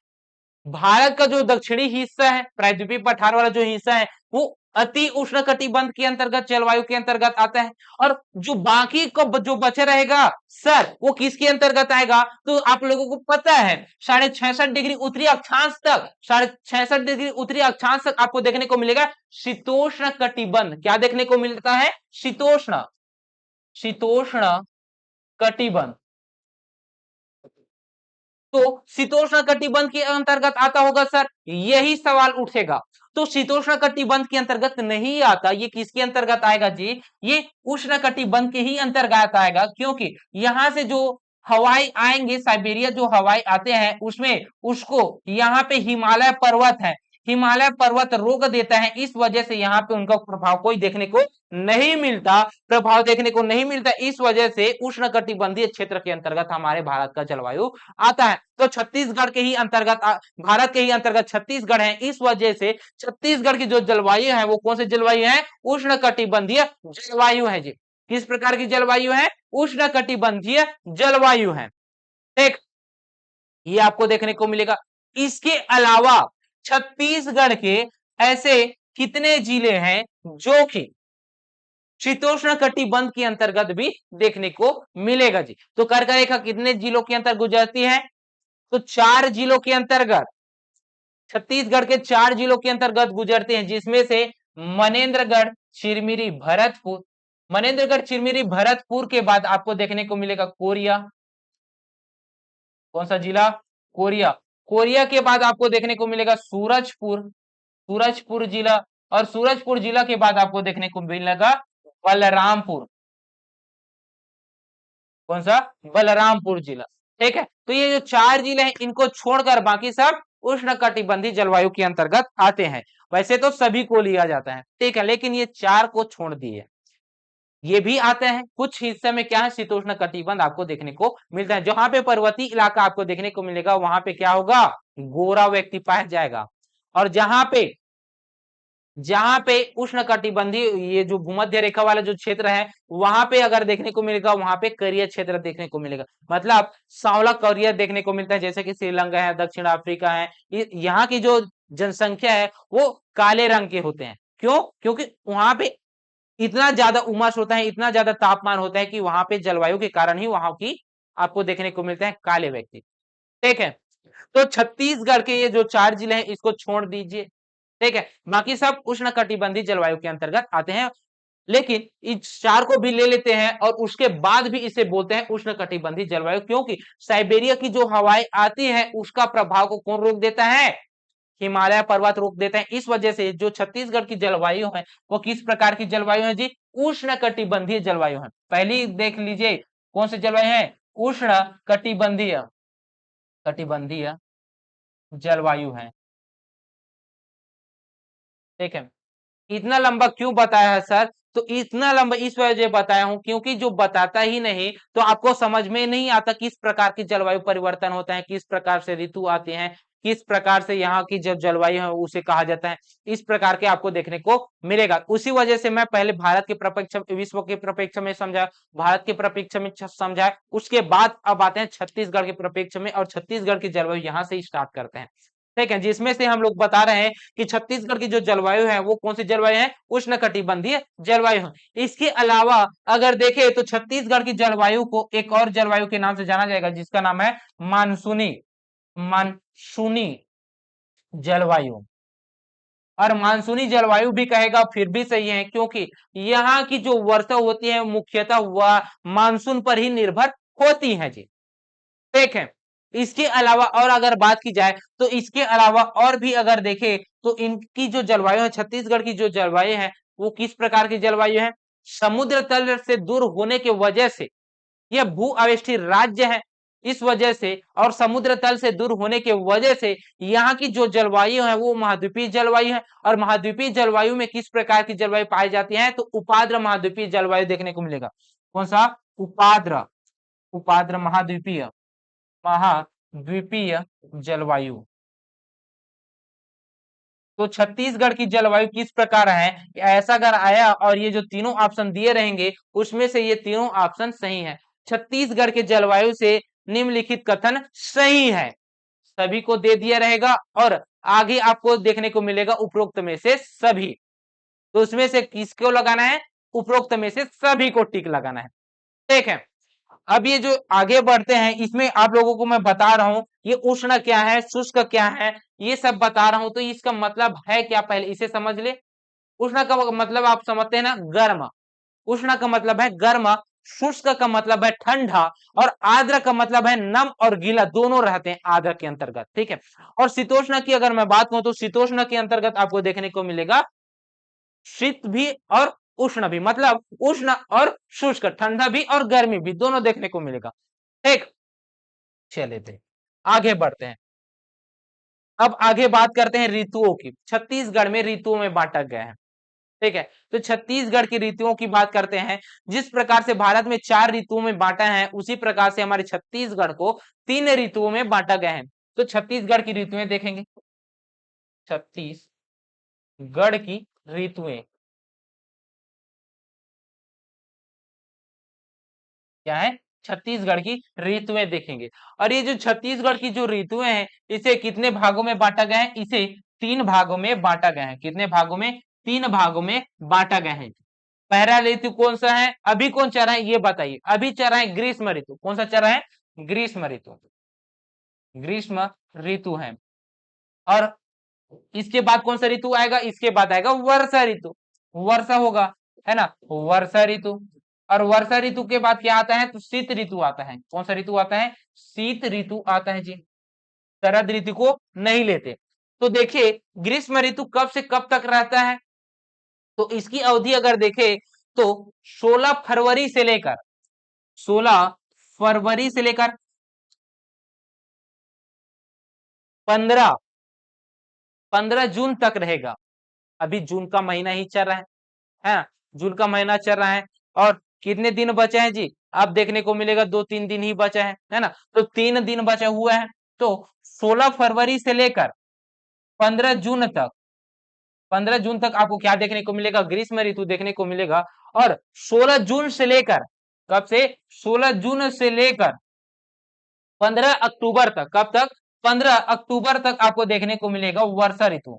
S1: भारत का जो दक्षिणी हिस्सा है, प्रायद्वीपीय पठार वाला जो हिस्सा है, वो अति उष्ण कटिबंध के अंतर्गत, जलवायु के अंतर्गत आता है। और जो बाकी को जो बचे रहेगा सर, वो किसके अंतर्गत आएगा? तो आप लोगों को पता है 66.5 डिग्री उत्तरी अक्षांश तक, 66.5 डिग्री उत्तरी अक्षांश तक आपको देखने को मिलेगा शीतोष्ण कटिबंध। क्या देखने को मिलता है? शीतोष्ण, शीतोष्ण कटिबंध। तो शीतोष्ण कटिबंध के अंतर्गत आता होगा सर, यही सवाल उठेगा। तो शीतोष्ण कटिबंध के अंतर्गत नहीं आता, ये किसके अंतर्गत आएगा जी? ये उष्ण कटिबंध के ही अंतर्गत आएगा, क्योंकि यहां से जो हवाई आएंगे, साइबेरिया जो हवाई आते हैं उसमें उसको यहाँ पे हिमालय पर्वत है, हिमालय पर्वत रोक देता है, इस वजह से यहाँ पे उनका प्रभाव कोई देखने को नहीं मिलता, प्रभाव देखने को नहीं मिलता। इस वजह से उष्ण कटिबंधीय क्षेत्र के अंतर्गत हमारे भारत का जलवायु आता है। तो छत्तीसगढ़ के ही अंतर्गत भारत के ही अंतर्गत छत्तीसगढ़ है, इस वजह से छत्तीसगढ़ की जो जलवायु है वो कौन सी जलवायु है? उष्ण कटिबंधीय जलवायु है जी। किस प्रकार की जलवायु है? उष्ण कटिबंधीय जलवायु है। ठीक, ये आपको देखने को मिलेगा। इसके अलावा छत्तीसगढ़ के ऐसे कितने जिले हैं जो कि शीतोष्ण कटिबंध के अंतर्गत भी देखने को मिलेगा जी? तो कर्क रेखा कितने जिलों के अंतर्गत गुजरती है? तो 4 जिलों के अंतर्गत, छत्तीसगढ़ के 4 जिलों के अंतर्गत गुजरते हैं, जिसमें से मनेन्द्रगढ़, चिरमिरी, भरतपुर। मनेन्द्रगढ़, चिरमिरी, भरतपुर के बाद आपको देखने को मिलेगा कोरिया। कौन सा जिला? कोरिया। कोरिया के बाद आपको देखने को मिलेगा सूरजपुर, सूरजपुर जिला। और सूरजपुर जिला के बाद आपको देखने को मिलेगा बलरामपुर। कौन सा? बलरामपुर जिला। ठीक है, तो ये जो 4 जिले हैं इनको छोड़कर बाकी सब उष्णकटिबंधीय जलवायु के अंतर्गत आते हैं। वैसे तो सभी को लिया जाता है, ठीक है, लेकिन ये 4 को छोड़ दिए, ये भी आते हैं। कुछ हिस्से में क्या है, शीतोष्ण कटिबंध आपको देखने को मिलता है। जहां पे पर्वतीय इलाका आपको देखने को मिलेगा वहां पे क्या होगा, गोरा व्यक्ति पाया जाएगा। और जहां पे उष्ण कटिबंधीय ये जो भूमध्य रेखा वाला जो क्षेत्र है वहां पे अगर देखने को मिलेगा, वहां पे करिया क्षेत्र देखने को मिलेगा, मतलब सांवला करिया देखने को मिलता है, जैसे कि श्रीलंका है, दक्षिण अफ्रीका है। यहाँ की जो जनसंख्या है वो काले रंग के होते हैं। क्यों? क्योंकि वहां पे इतना ज्यादा उमस होता है, इतना ज्यादा तापमान होता है कि वहां पे जलवायु के कारण ही वहां की आपको देखने को मिलते हैं काले व्यक्ति, ठीक है। तो छत्तीसगढ़ के ये जो 4 जिले हैं इसको छोड़ दीजिए, ठीक है, बाकी सब उष्ण कटिबंधीय जलवायु के अंतर्गत आते हैं। लेकिन इस 4 को भी ले लेते हैं और उसके बाद भी इसे बोलते हैं उष्ण कटिबंधीय जलवायु, क्योंकि साइबेरिया की जो हवाएं आती है उसका प्रभाव को कौन रोक देता है, हिमालय पर्वत रोक देते हैं। इस वजह से जो छत्तीसगढ़ की जलवायु है वो किस प्रकार की जलवायु है जी, उष्ण कटिबंधीय जलवायु है। पहली देख लीजिए कौन सी जलवायु है, उष्ण कटिबंधीय कटिबंधीय जलवायु है, ठीक है। इतना लंबा क्यों बताया है सर, तो इतना लंबा इस वजह से बताया हूं क्योंकि जो बताता ही नहीं तो आपको समझ में नहीं आता किस प्रकार की जलवायु परिवर्तन होता है, किस प्रकार से ऋतु आते हैं, किस प्रकार से यहाँ की जो जलवायु है उसे कहा जाता है। इस प्रकार के आपको देखने को मिलेगा। उसी वजह से मैं पहले भारत के प्रपेक्ष विश्व के प्रपेक्ष में समझा, भारत के प्रपेक्ष में समझा, उसके बाद अब आते हैं छत्तीसगढ़ के प्रपेक्ष में, और छत्तीसगढ़ की जलवायु यहाँ से स्टार्ट करते हैं, ठीक है। जिसमें से हम लोग बता रहे हैं कि छत्तीसगढ़ की जो जलवायु है वो कौन सी जलवायु है, उष्णकटिबंधीय जलवायु है। इसके अलावा अगर देखें तो छत्तीसगढ़ की जलवायु को एक और जलवायु के नाम से जाना जाएगा जिसका नाम है मानसूनी मानसूनी जलवायु। और मानसूनी जलवायु भी कहेगा फिर भी सही है, क्योंकि यहाँ की जो वर्षा होती है मुख्यतः वह मानसून पर ही निर्भर होती है जी, ठीक है। इसके अलावा और अगर बात की जाए तो इसके अलावा और भी अगर देखें तो इनकी जो जलवायु है, छत्तीसगढ़ की जो जलवायु है वो किस प्रकार की जलवायु है, समुद्र तल से दूर होने की वजह से यह भू आवेष्टित राज्य है, इस वजह से और समुद्र तल से दूर होने की वजह से यहाँ की जो जलवायु है वो महाद्वीपीय जलवायु है। और महाद्वीपीय जलवायु में किस प्रकार की जलवायु पाई जाती है, तो उपाद्र महाद्वीपीय जलवायु देखने को मिलेगा। कौन सा, उपाद्र उपाद्र महाद्वीपीय जलवायु। तो छत्तीसगढ़ की जलवायु किस प्रकार है, ऐसा अगर आया और ये जो तीनों ऑप्शन दिए रहेंगे उसमें से ये तीनों ऑप्शन सही है। छत्तीसगढ़ के जलवायु से निम्नलिखित कथन सही है, सभी को दे दिया रहेगा और आगे आपको देखने को मिलेगा उपरोक्त में से सभी। तो उसमें से किसको लगाना है, उपरोक्त में से सभी को टिक लगाना है, ठीक है। अब ये जो आगे बढ़ते हैं इसमें आप लोगों को मैं बता रहा हूं ये उष्ण क्या है, शुष्क क्या है, ये सब बता रहा हूं। तो इसका मतलब है क्या, पहले इसे समझ ले। उष्ण का मतलब आप समझते हैं ना, गर्म। उष्ण का मतलब है गर्म, शुष्क का मतलब है ठंडा, और आर्द्र का मतलब है नम और गीला, दोनों रहते हैं आर्द्र के अंतर्गत, ठीक है। और शीतोष्ण की अगर मैं बात करूं तो शीतोष्ण के अंतर्गत आपको देखने को मिलेगा शीत भी और उष्ण भी, मतलब उष्ण और शुष्क, ठंडा भी और गर्मी भी, दोनों देखने को मिलेगा, ठीक। चलिए थे आगे बढ़ते हैं। अब आगे बात करते हैं ऋतुओं की। छत्तीसगढ़ में ऋतुओं में बांटा गया है, ठीक है। तो छत्तीसगढ़ की ऋतुओं की बात करते हैं। जिस प्रकार से भारत में 4 ऋतुओं में बांटा है उसी प्रकार से हमारे छत्तीसगढ़ को 3 ऋतुओं में बांटा गया है। तो छत्तीसगढ़ की ऋतुएं देखेंगे, छत्तीसगढ़ की ऋतुएं क्या है, छत्तीसगढ़ की ऋतुएं देखेंगे। और ये जो छत्तीसगढ़ की जो ऋतुएं हैं इसे कितने भागों में बांटा गया है, इसे 3 भागों में बांटा गया है। कितने भागों में, 3 भागों में बांटा गया है। पहला ऋतु कौन सा है, अभी कौन चल रहा है ये बताइए, अभी चल रहा है ग्रीष्म ऋतु। कौन सा चल रहा है, ग्रीष्म ऋतु, ग्रीष्म ऋतु है। और इसके बाद कौन सा ऋतु आएगा, इसके बाद आएगा वर्षा ऋतु, वर्षा होगा, है ना, वर्षा ऋतु। और वर्षा ऋतु के बाद क्या आता है, तो शीत ऋतु आता है। कौन सा ऋतु आता है, शीत ऋतु आता है जी, शरद ऋतु को नहीं लेते। तो देखिए ग्रीष्म ऋतु कब से कब तक रहता है, तो इसकी अवधि अगर देखें तो 16 फरवरी से लेकर 16 फरवरी से लेकर 15 15 जून तक रहेगा। अभी जून का महीना ही चल रहा है ना, जून का महीना चल रहा है और कितने दिन बचे हैं जी, अब देखने को मिलेगा 2-3 दिन ही बचा है ना, तो 3 दिन बचा हुआ है। तो 16 फरवरी से लेकर 15 जून तक, 15 जून तक आपको क्या देखने को मिलेगा, ग्रीष्म ऋतु देखने को मिलेगा। और 16 जून से लेकर, कब से, 16 जून से लेकर 15 अक्टूबर तक, कब तक, 15 अक्टूबर तक आपको देखने को मिलेगा वर्षा ऋतु।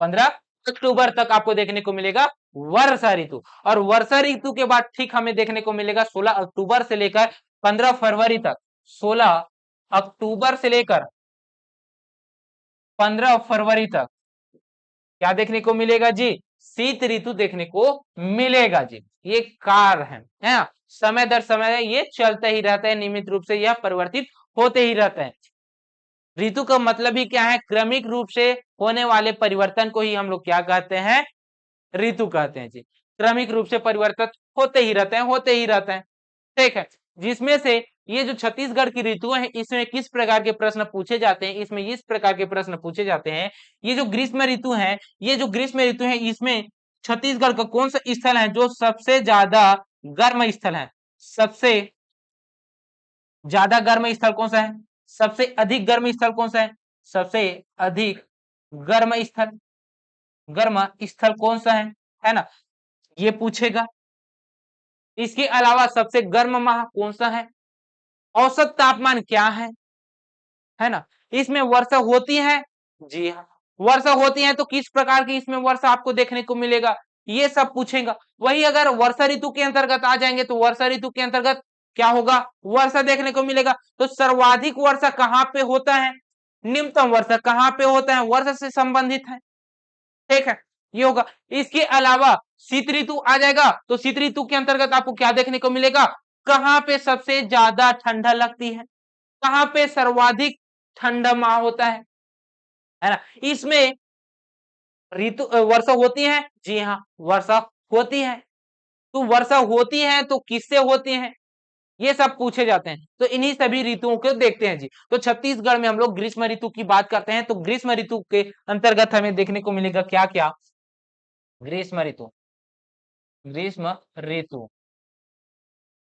S1: 15 अक्टूबर तक आपको देखने को मिलेगा वर्षा ऋतु। और वर्षा ऋतु के बाद ठीक हमें देखने को मिलेगा 16 अक्टूबर से लेकर 15 फरवरी तक, 16 अक्टूबर से लेकर 15 फरवरी तक क्या देखने को मिलेगा जी, शीत ऋतु देखने को मिलेगा जी। ये कार है ना, समय दर समय ये चलता ही रहता है, नियमित रूप से यह परिवर्तित होते ही रहता है। ऋतु का मतलब ही क्या है, क्रमिक रूप से होने वाले परिवर्तन को ही हम लोग क्या कहते हैं, ऋतु कहते हैं जी। क्रमिक रूप से परिवर्तन होते ही रहते हैं, होते ही रहते हैं, ठीक है। जिसमें से ये जो छत्तीसगढ़ की ऋतुएं हैं, इसमें किस प्रकार के प्रश्न पूछे जाते हैं, इसमें इस प्रकार के प्रश्न पूछे जाते हैं। ये जो ग्रीष्म ऋतु है, ये जो ग्रीष्म ऋतु है, इसमें छत्तीसगढ़ का कौन सा स्थल है जो सबसे ज्यादा गर्म स्थल है, सबसे ज्यादा गर्म स्थल कौन सा है, सबसे अधिक गर्म स्थल कौन सा है, सबसे अधिक गर्म स्थल, गर्म स्थल कौन सा है ना, ये पूछेगा। इसके अलावा सबसे गर्म माह कौन सा है, औसत तापमान क्या है ना, इसमें वर्षा होती है, जी हाँ वर्षा होती है, तो किस प्रकार की इसमें वर्षा आपको देखने को मिलेगा, ये सब पूछेगा। वही अगर वर्षा ऋतु के अंतर्गत आ जाएंगे तो वर्षा ऋतु के अंतर्गत क्या होगा, वर्षा देखने को मिलेगा। तो सर्वाधिक वर्षा कहाँ पे होता है, निम्नतम वर्षा कहाँ पे होता है, वर्षा से संबंधित है, ठीक है, ये होगा। इसके अलावा शीत ऋतु आ जाएगा, तो शीत ऋतु के अंतर्गत आपको क्या देखने को मिलेगा, कहाँ पे सबसे ज्यादा ठंडा लगती है, कहाँ पे सर्वाधिक ठंडा माह होता है ना। इसमें ऋतु वर्षा होती है, जी हाँ वर्षा होती है। तो वर्षा होती है तो किससे होती है, ये सब पूछे जाते हैं। तो इन्हीं सभी ऋतुओं को देखते हैं जी। तो छत्तीसगढ़ में हम लोग ग्रीष्म ऋतु की बात करते हैं, तो ग्रीष्म ऋतु के अंतर्गत हमें देखने को मिलेगा क्या क्या, ग्रीष्म ऋतु, ग्रीष्म ऋतु,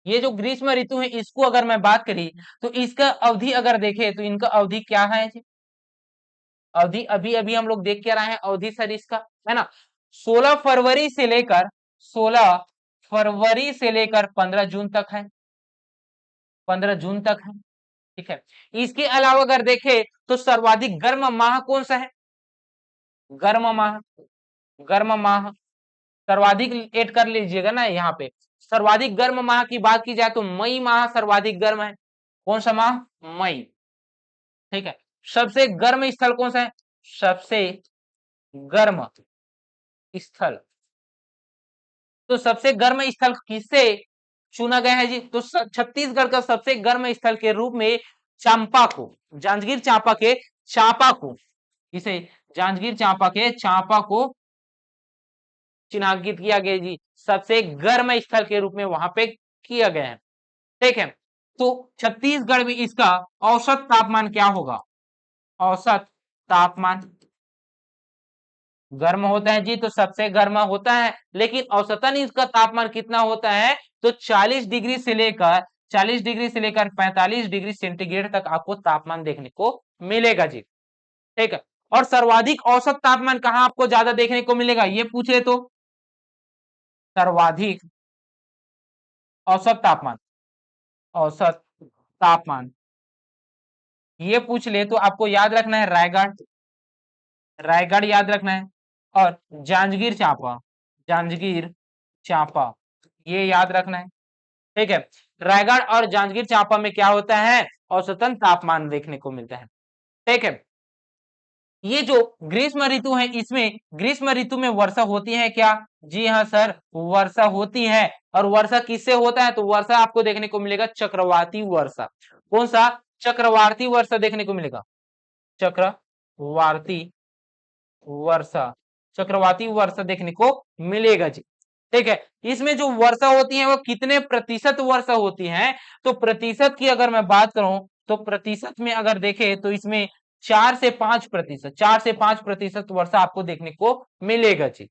S1: ये जो ग्रीष्म ऋतु है इसको अगर मैं बात करी तो इसका अवधि अगर देखे तो इनका अवधि क्या है जी, अवधि अभी अभी हम लोग देख के रहे हैं अवधि सर इसका, है ना, 16 फरवरी से लेकर 16 फरवरी से लेकर 15 जून तक है, 15 जून तक है, ठीक है। इसके अलावा अगर देखे तो सर्वाधिक गर्म माह कौन सा है, गर्म माह, गर्म माह सर्वाधिक ऐड कर लीजिएगा ना यहाँ पे। सर्वाधिक गर्म माह की बात की जाए तो मई माह सर्वाधिक गर्म है, कौन सा माह, मई, ठीक है। सबसे गर्म स्थल कौन सा है, सबसे गर्म स्थल, तो सबसे गर्म स्थल किससे चुना गया है जी, तो छत्तीसगढ़ का सबसे गर्म स्थल के रूप में चांपा को, जांजगीर चांपा के चांपा को, इसे जांजगीर चांपा के चांपा को चिन्हांकित किया गया जी, सबसे गर्म स्थल के रूप में वहां पे किया गया है, ठीक है। तो छत्तीसगढ़ में इसका औसत तापमान क्या होगा, औसत तापमान, गर्म होता है जी तो सबसे गर्म होता है, लेकिन औसतन इसका तापमान कितना होता है, तो 40 डिग्री से लेकर 40 डिग्री से लेकर 45 डिग्री सेंटीग्रेड तक आपको तापमान देखने को मिलेगा जी, ठीक है। और सर्वाधिक औसत तापमान कहाँ आपको ज्यादा देखने को मिलेगा, ये पूछे तो सर्वाधिक औसत तापमान, औसत तापमान ये पूछ ले तो आपको याद रखना है रायगढ़, रायगढ़ याद रखना है, और जांजगीर चांपा, जांजगीर चांपा ये याद रखना है, ठीक है। रायगढ़ और जांजगीर चांपा में क्या होता है, औसतन तापमान देखने को मिलता है, ठीक है। ये जो ग्रीष्म ऋतु है इसमें ग्रीष्म ऋतु में वर्षा होती है क्या, जी हाँ सर वर्षा होती है। और वर्षा किससे होता है, तो वर्षा आपको देखने को मिलेगा चक्रवाती वर्षा, कौन सा, चक्रवाती वर्षा देखने को मिलेगा, चक्रवाती वर्षा, चक्रवाती वर्षा देखने को मिलेगा जी, ठीक है। इसमें जो वर्षा होती है वो कितने प्रतिशत वर्षा होती है, तो प्रतिशत की अगर मैं बात करूं तो प्रतिशत में अगर देखें तो इसमें 4 से 5% वर्षा आपको देखने को मिलेगा जी।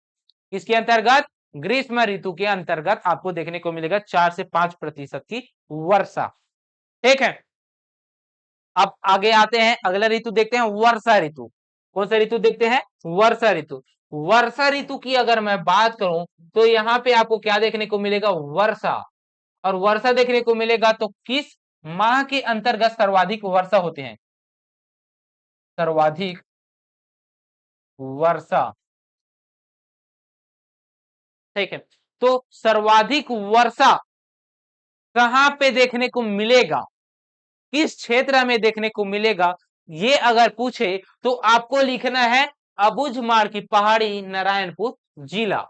S1: इसके अंतर्गत ग्रीष्म ऋतु के अंतर्गत आपको देखने को मिलेगा 4 से 5% की वर्षा। ठीक है, अब आगे आते हैं, अगला ऋतु देखते हैं वर्षा ऋतु। कौन सा ऋतु देखते हैं? वर्षा ऋतु। वर्षा ऋतु की अगर मैं बात करूं तो यहाँ पे आपको क्या देखने को मिलेगा? वर्षा। और वर्षा देखने को मिलेगा तो किस माह के अंतर्गत सर्वाधिक वर्षा होते हैं? सर्वाधिक वर्षा। ठीक है, तो सर्वाधिक वर्षा कहां पे देखने को मिलेगा, किस क्षेत्र में देखने को मिलेगा, ये अगर पूछे तो आपको लिखना है अबुझमाड़ की पहाड़ी, नारायणपुर जिला।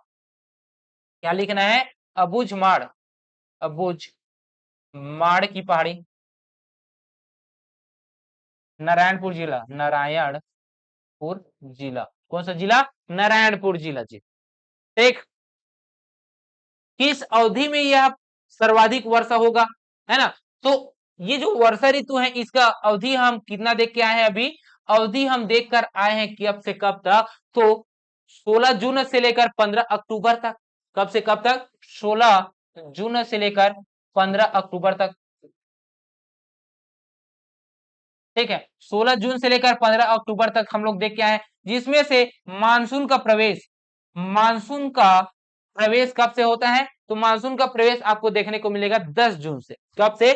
S1: क्या लिखना है? अबुझमाड़, अबुझमाड़ की पहाड़ी, नारायणपुर जिला, नारायणपुर जिला। कौन सा जिला? नारायणपुर जिला जी। एक, किस अवधि में यह सर्वाधिक वर्षा होगा, है ना? तो ये जो वर्षा ऋतु है इसका अवधि हम कितना देख के आए हैं? अभी अवधि हम देख कर आए हैं कि अब से कब तक, तो 16 जून से लेकर 15 अक्टूबर तक। कब से कब तक? 16 जून से लेकर 15 अक्टूबर तक। ठीक है, 16 जून से लेकर 15 अक्टूबर तक हम लोग देख के आए हैं, जिसमें से मानसून का प्रवेश कब से होता है? तो मानसून का प्रवेश आपको देखने को मिलेगा 10 जून से। कब से?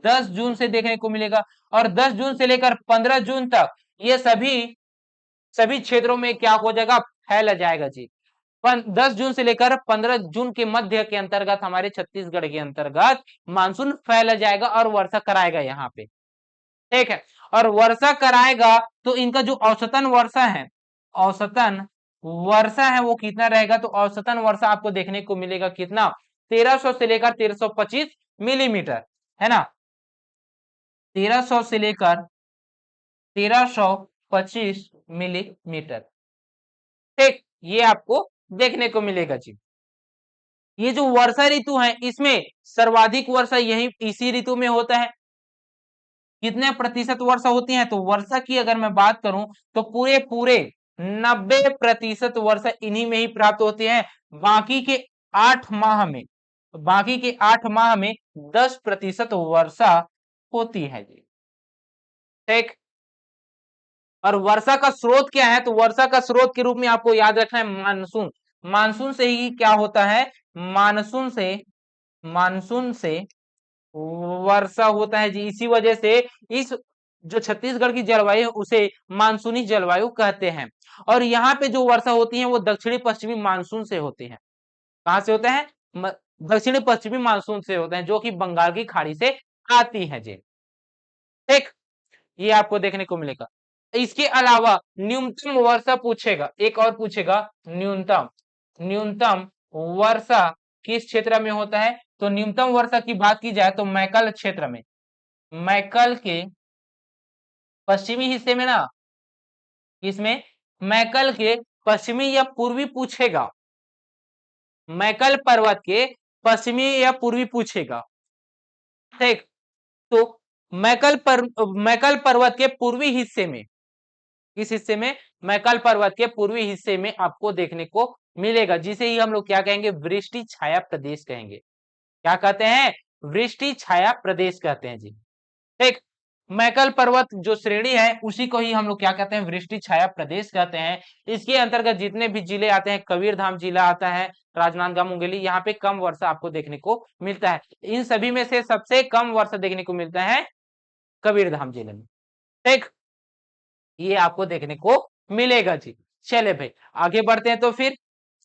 S1: 10 जून से देखने को मिलेगा। और 10 जून से लेकर 15 जून तक ये सभी क्षेत्रों में क्या हो जाएगा? फैल जाएगा जी। 10 जून से लेकर 15 जून के मध्य के अंतर्गत हमारे छत्तीसगढ़ के अंतर्गत मानसून फैल जाएगा और वर्षा कराएगा यहाँ पे। ठीक है, और वर्षा कराएगा तो इनका जो औसतन वर्षा है, औसतन वर्षा है वो कितना रहेगा? तो औसतन वर्षा आपको देखने को मिलेगा कितना? 1300 से लेकर 1325 मिलीमीटर, है ना? 1300 से लेकर 1325 मिलीमीटर। ठीक, ये आपको देखने को मिलेगा जी। ये जो वर्षा ऋतु है इसमें सर्वाधिक वर्षा यही इसी ऋतु में होता है। कितने प्रतिशत वर्षा होती है? तो वर्षा की अगर मैं बात करूं तो पूरे पूरे 90% वर्षा इन्हीं में ही प्राप्त होती है। बाकी के 8 माह में, 10% वर्षा होती है जी। ठीक, और वर्षा का स्रोत क्या है? तो वर्षा का स्रोत के रूप में आपको याद रखना है मानसून। मानसून से ही क्या होता है? मानसून से वर्षा होता है जी। इसी वजह से इस जो छत्तीसगढ़ की जलवायु है उसे मानसूनी जलवायु कहते हैं। और यहाँ पे जो वर्षा होती है वो दक्षिणी पश्चिमी मानसून से होती है। कहां से होता है? दक्षिणी पश्चिमी मानसून से होते हैं, जो कि बंगाल की खाड़ी से आती है जी। ठीक, ये आपको देखने को मिलेगा। इसके अलावा न्यूनतम वर्षा पूछेगा, एक और पूछेगा, न्यूनतम वर्षा किस क्षेत्र में होता है? तो न्यूनतम वर्षा की बात की जाए तो मैकल क्षेत्र में, मैकल के पश्चिमी हिस्से में ना, इसमें मैकल के पश्चिमी या पूर्वी पूछेगा, मैकल पर्वत के पश्चिमी या पूर्वी पूछेगा। ठीक, तो मैकल पर्वत के पूर्वी हिस्से में, किस हिस्से में? मैकल पर्वत के पूर्वी हिस्से में आपको देखने को मिलेगा, जिसे ही हम लोग क्या कहेंगे? वृष्टि छाया प्रदेश कहेंगे। क्या कहते हैं? वृष्टि छाया प्रदेश कहते हैं जी। ठीक, मैकल पर्वत जो श्रेणी है उसी को ही हम लोग क्या कहते हैं? वृष्टि छाया प्रदेश कहते हैं। इसके अंतर्गत जितने भी जिले आते हैं, कबीरधाम जिला आता है, राजनांदगांव, मुंगेली, यहाँ पे कम वर्षा आपको देखने को मिलता है। इन सभी में से सबसे कम वर्षा देखने को मिलता है कबीरधाम जिले में। ठीक, ये आपको देखने को मिलेगा जी। चले भाई आगे बढ़ते हैं तो फिर,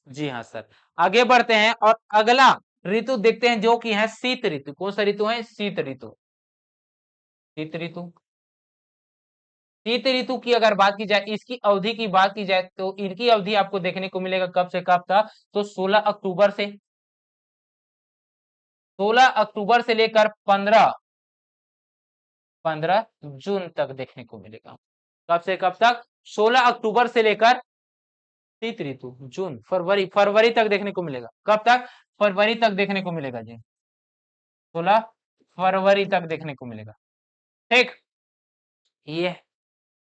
S1: जी हाँ सर, आगे बढ़ते हैं और अगला ऋतु देखते हैं जो कि है शीत ऋतु। कौन सा ऋतु है? शीत ऋतु। शीत ऋतु, शीत ऋतु की अगर बात की जाए, इसकी अवधि की बात की जाए तो इनकी अवधि आपको देखने को मिलेगा कब से कब तक? तो 16 अक्टूबर से लेकर 15 जून तक देखने को मिलेगा। कब से कब तक? 16 अक्टूबर से लेकर शीत ऋतु जून, फरवरी तक देखने को मिलेगा। कब तक? फरवरी तक देखने को मिलेगा जी। 16 फरवरी तक देखने को मिलेगा। ठीक, ये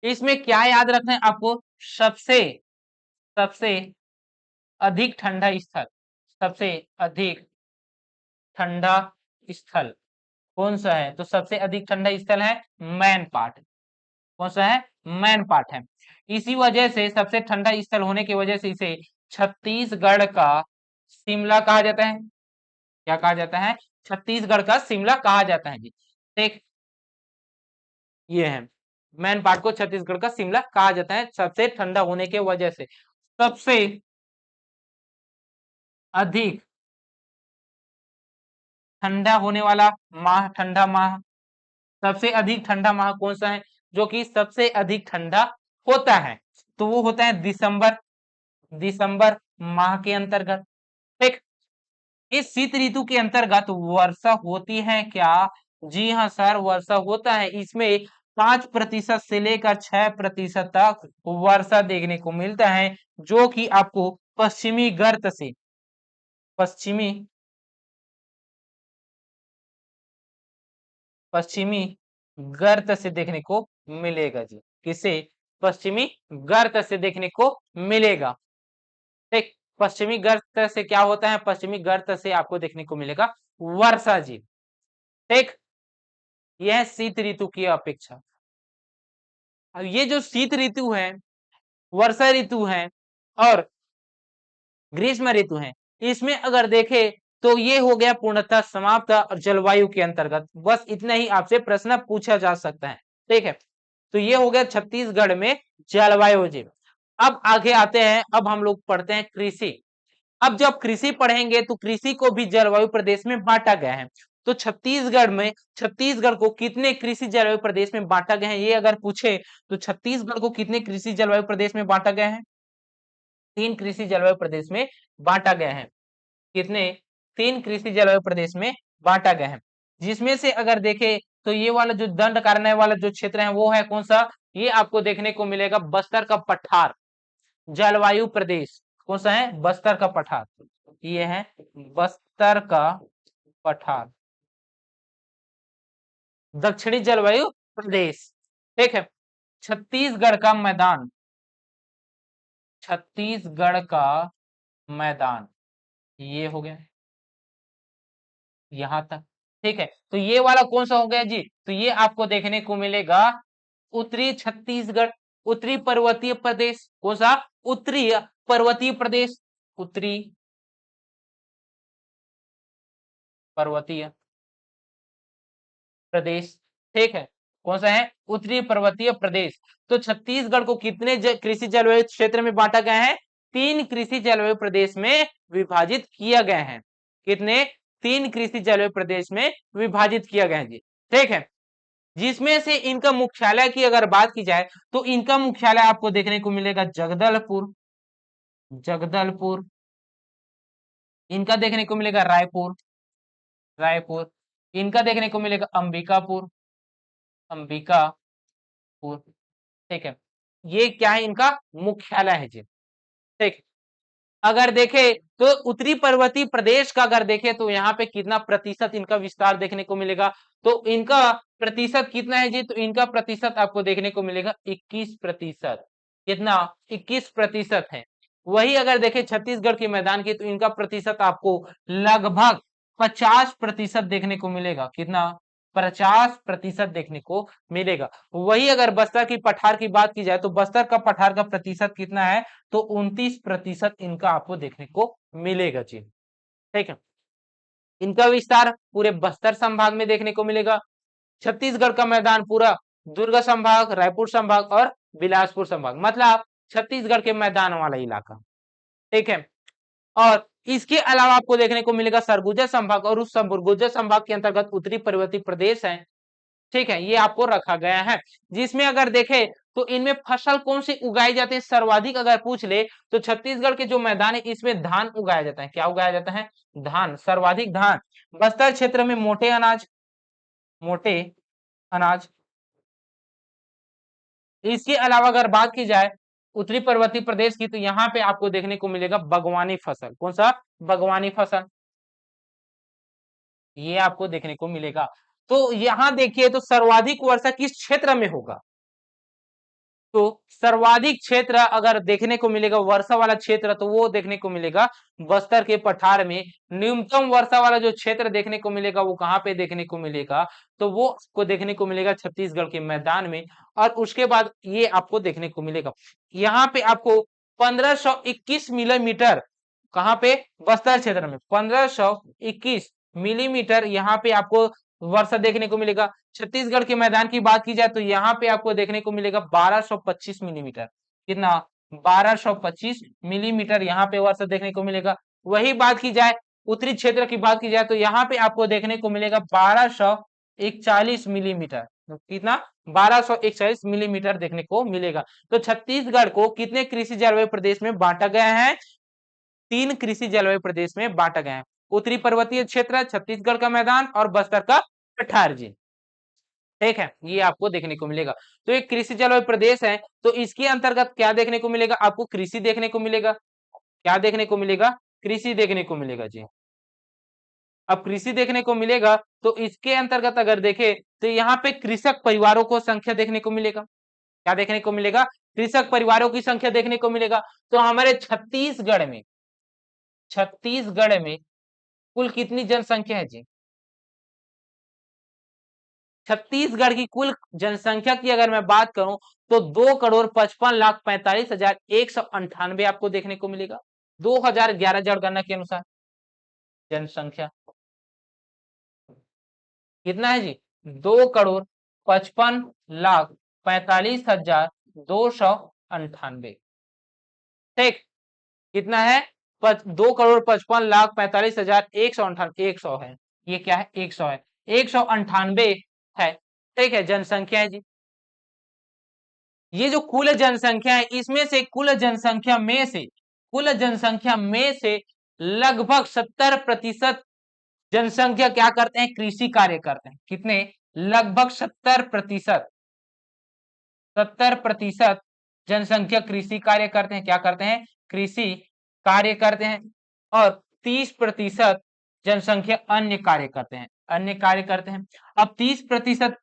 S1: इसमें क्या याद रखना है आपको? सबसे सबसे अधिक ठंडा स्थल, सबसे अधिक ठंडा स्थल कौन सा है? तो सबसे अधिक ठंडा स्थल है मैनपाट। कौन सा है? मैनपाट है। इसी वजह से सबसे ठंडा स्थल होने की वजह से इसे छत्तीसगढ़ का शिमला कहा जाता है। क्या कहा जाता है? छत्तीसगढ़ का शिमला कहा जाता है जी। ठीक, ये है मैनपाट को छत्तीसगढ़ का शिमला कहा जाता है सबसे ठंडा होने के वजह से। सबसे अधिक ठंडा होने वाला माह, ठंडा माह, सबसे अधिक ठंडा माह कौन सा है जो कि सबसे अधिक ठंडा होता है? तो वो होता है दिसंबर। दिसंबर माह के अंतर्गत। ठीक, इस शीत ऋतु के अंतर्गत वर्षा होती है क्या? जी हाँ सर, वर्षा होता है। इसमें 5% से लेकर 6% तक वर्षा देखने को मिलता है, जो कि आपको पश्चिमी गर्त से, पश्चिमी पश्चिमी गर्त से देखने को मिलेगा जी। किसे? पश्चिमी गर्त से देखने को मिलेगा। ठीक, पश्चिमी गर्त से क्या होता है? पश्चिमी गर्त से आपको देखने को मिलेगा वर्षा जी। ठीक, यह शीत ऋतु की अपेक्षा। अब ये जो शीत ऋतु है, वर्षा ऋतु है और ग्रीष्म ऋतु है, इसमें अगर देखें तो ये हो गया पूर्णतः समाप्त और जलवायु के अंतर्गत। बस इतना ही आपसे प्रश्न पूछा जा सकता है। ठीक है, तो ये हो गया छत्तीसगढ़ में जलवायु जी। अब आगे आते हैं, अब हम लोग पढ़ते हैं कृषि। अब जब कृषि पढ़ेंगे तो कृषि को भी जलवायु प्रदेश में बांटा गया है। तो छत्तीसगढ़ में, छत्तीसगढ़ को कितने कृषि जलवायु प्रदेश में बांटा गया है, ये अगर पूछे तो छत्तीसगढ़ को कितने कृषि जलवायु प्रदेश में बांटा गया है? 3 कृषि जलवायु प्रदेश में बांटा गया है। कितने? 3 कृषि जलवायु प्रदेश में बांटा गया है। जिसमें से अगर देखें तो ये वाला जो दंड कारण्य वाला जो क्षेत्र है वो है कौन सा? ये आपको देखने को मिलेगा बस्तर का पठार जलवायु प्रदेश। कौन सा है? बस्तर का पठार। ये है बस्तर का पठार, दक्षिणी जलवायु प्रदेश। ठीक है, छत्तीसगढ़ का मैदान, छत्तीसगढ़ का मैदान ये हो गया यहां तक। ठीक है, तो ये वाला कौन सा हो गया जी? तो ये आपको देखने को मिलेगा उत्तरी छत्तीसगढ़, उत्तरी पर्वतीय प्रदेश। कौन सा? उत्तरी पर्वतीय प्रदेश, उत्तरी पर्वतीय प्रदेश। ठीक है, कौन सा है? उत्तरी पर्वतीय प्रदेश। तो छत्तीसगढ़ को कितने कृषि जलवायु क्षेत्र में बांटा गया है? 3 कृषि जलवायु प्रदेश में विभाजित किया गया है। कितने? 3 कृषि जलवायु प्रदेश में विभाजित किया गया है जी। ठीक है, जिसमें से इनका मुख्यालय की अगर बात की जाए तो इनका मुख्यालय आपको देखने को मिलेगा जगदलपुर, जगदलपुर। इनका देखने को मिलेगा रायपुर, रायपुर। इनका देखने को मिलेगा अंबिकापुर, अंबिकापुर। ठीक है, ये क्या है? इनका मुख्यालय है जी। ठीक, अगर देखें तो उत्तरी पर्वतीय प्रदेश का अगर देखें तो यहाँ पे कितना प्रतिशत इनका विस्तार देखने को मिलेगा? तो इनका प्रतिशत कितना है जी? तो इनका प्रतिशत आपको देखने को मिलेगा 21%। कितना? 21% है। वही अगर देखें छत्तीसगढ़ के मैदान की तो इनका प्रतिशत आपको लगभग 50% देखने को मिलेगा। कितना? 50% देखने को मिलेगा। वही अगर बस्तर की पठार की बात की जाए तो बस्तर का पठार का प्रतिशत कितना है? तो 29% इनका आपको देखने को मिलेगा जी। ठीक है, इनका विस्तार पूरे बस्तर संभाग में देखने को मिलेगा। छत्तीसगढ़ का मैदान पूरा दुर्ग संभाग, रायपुर संभाग और बिलासपुर संभाग, मतलब छत्तीसगढ़ के मैदान वाला इलाका। ठीक है, और इसके अलावा आपको देखने को मिलेगा सरगुजा संभाग, और उस सरगुजा संभाग के अंतर्गत उत्तरी पर्वतीय प्रदेश है। ठीक है, ये आपको रखा गया है। जिसमें अगर देखें तो इनमें फसल कौन सी उगाई जाती है? सर्वाधिक अगर पूछ ले तो छत्तीसगढ़ के जो मैदान है इसमें धान उगाया जाता है। क्या उगाया जाता है? धान, सर्वाधिक धान। बस्तर क्षेत्र में मोटे अनाज, मोटे अनाज। इसके अलावा अगर बात की जाए उत्तरी पर्वतीय प्रदेश की तो यहाँ पे आपको देखने को मिलेगा बागवानी फसल। कौन सा? बागवानी फसल, ये आपको देखने को मिलेगा। तो यहां देखिए तो सर्वाधिक वर्षा किस क्षेत्र में होगा? तो सर्वाधिक क्षेत्र अगर देखने को मिलेगा वर्षा वाला क्षेत्र, तो वो देखने को मिलेगा बस्तर के पठार में। न्यूनतम वर्षा वाला जो क्षेत्र देखने को मिलेगा वो कहाँ पे देखने को मिलेगा, तो वो आपको देखने को मिलेगा छत्तीसगढ़ के मैदान में। और उसके बाद ये आपको देखने को मिलेगा यहाँ पे आपको 1521 मिलीमीटर, कहाँ पे, बस्तर क्षेत्र में 1521 मिलीमीटर यहाँ पे आपको वर्षा देखने को मिलेगा। छत्तीसगढ़ के मैदान की बात की जाए तो यहाँ पे आपको देखने को मिलेगा 1225 मिलीमीटर। कितना? 1225 मिलीमीटर यहाँ पे वर्षा देखने को मिलेगा। वही बात की जाए उत्तरी क्षेत्र की बात की जाए तो यहाँ पे आपको देखने को मिलेगा 1241 मिलीमीटर। तो कितना? 1241 मिलीमीटर देखने को मिलेगा। तो छत्तीसगढ़ को कितने कृषि जलवायु प्रदेश में बांटा गया है? 3 कृषि जलवायु प्रदेश में बांटा गया है। उत्तरी पर्वतीय क्षेत्र, छत्तीसगढ़ का मैदान और बस्तर का पठार जी। ठीक है, ये आपको देखने को मिलेगा। तो एक कृषि जलवायु प्रदेश है, तो इसके अंतर्गत क्या देखने को मिलेगा? आपको कृषि देखने को मिलेगा। क्या देखने को मिलेगा? कृषि देखने को मिलेगा जी। अब कृषि देखने को मिलेगा तो इसके अंतर्गत अगर देखें तो यहाँ पे कृषक परिवारों को संख्या देखने को मिलेगा। क्या देखने को मिलेगा? कृषक परिवारों की संख्या देखने को मिलेगा। तो हमारे छत्तीसगढ़ में कुल कितनी जनसंख्या है जी? छत्तीसगढ़ की कुल जनसंख्या की अगर मैं बात करूं तो 2,55,45,198 आपको देखने को मिलेगा 2011 जनगणना के अनुसार। जनसंख्या कितना है जी? 2,55,45,298। ठीक, कितना है? 2,55,45,198। 100 है, ये क्या है? 100 है, 198 है। ठीक है, जनसंख्या है जी। ये जो कुल जनसंख्या है इसमें से कुल जनसंख्या में से लगभग 70% जनसंख्या क्या करते हैं? कृषि कार्य करते हैं। कितने? लगभग 70% जनसंख्या कृषि कार्य करते हैं। क्या करते हैं? कृषि कार्य करते हैं। और 30% जनसंख्या अन्य कार्य करते हैं। अब 30%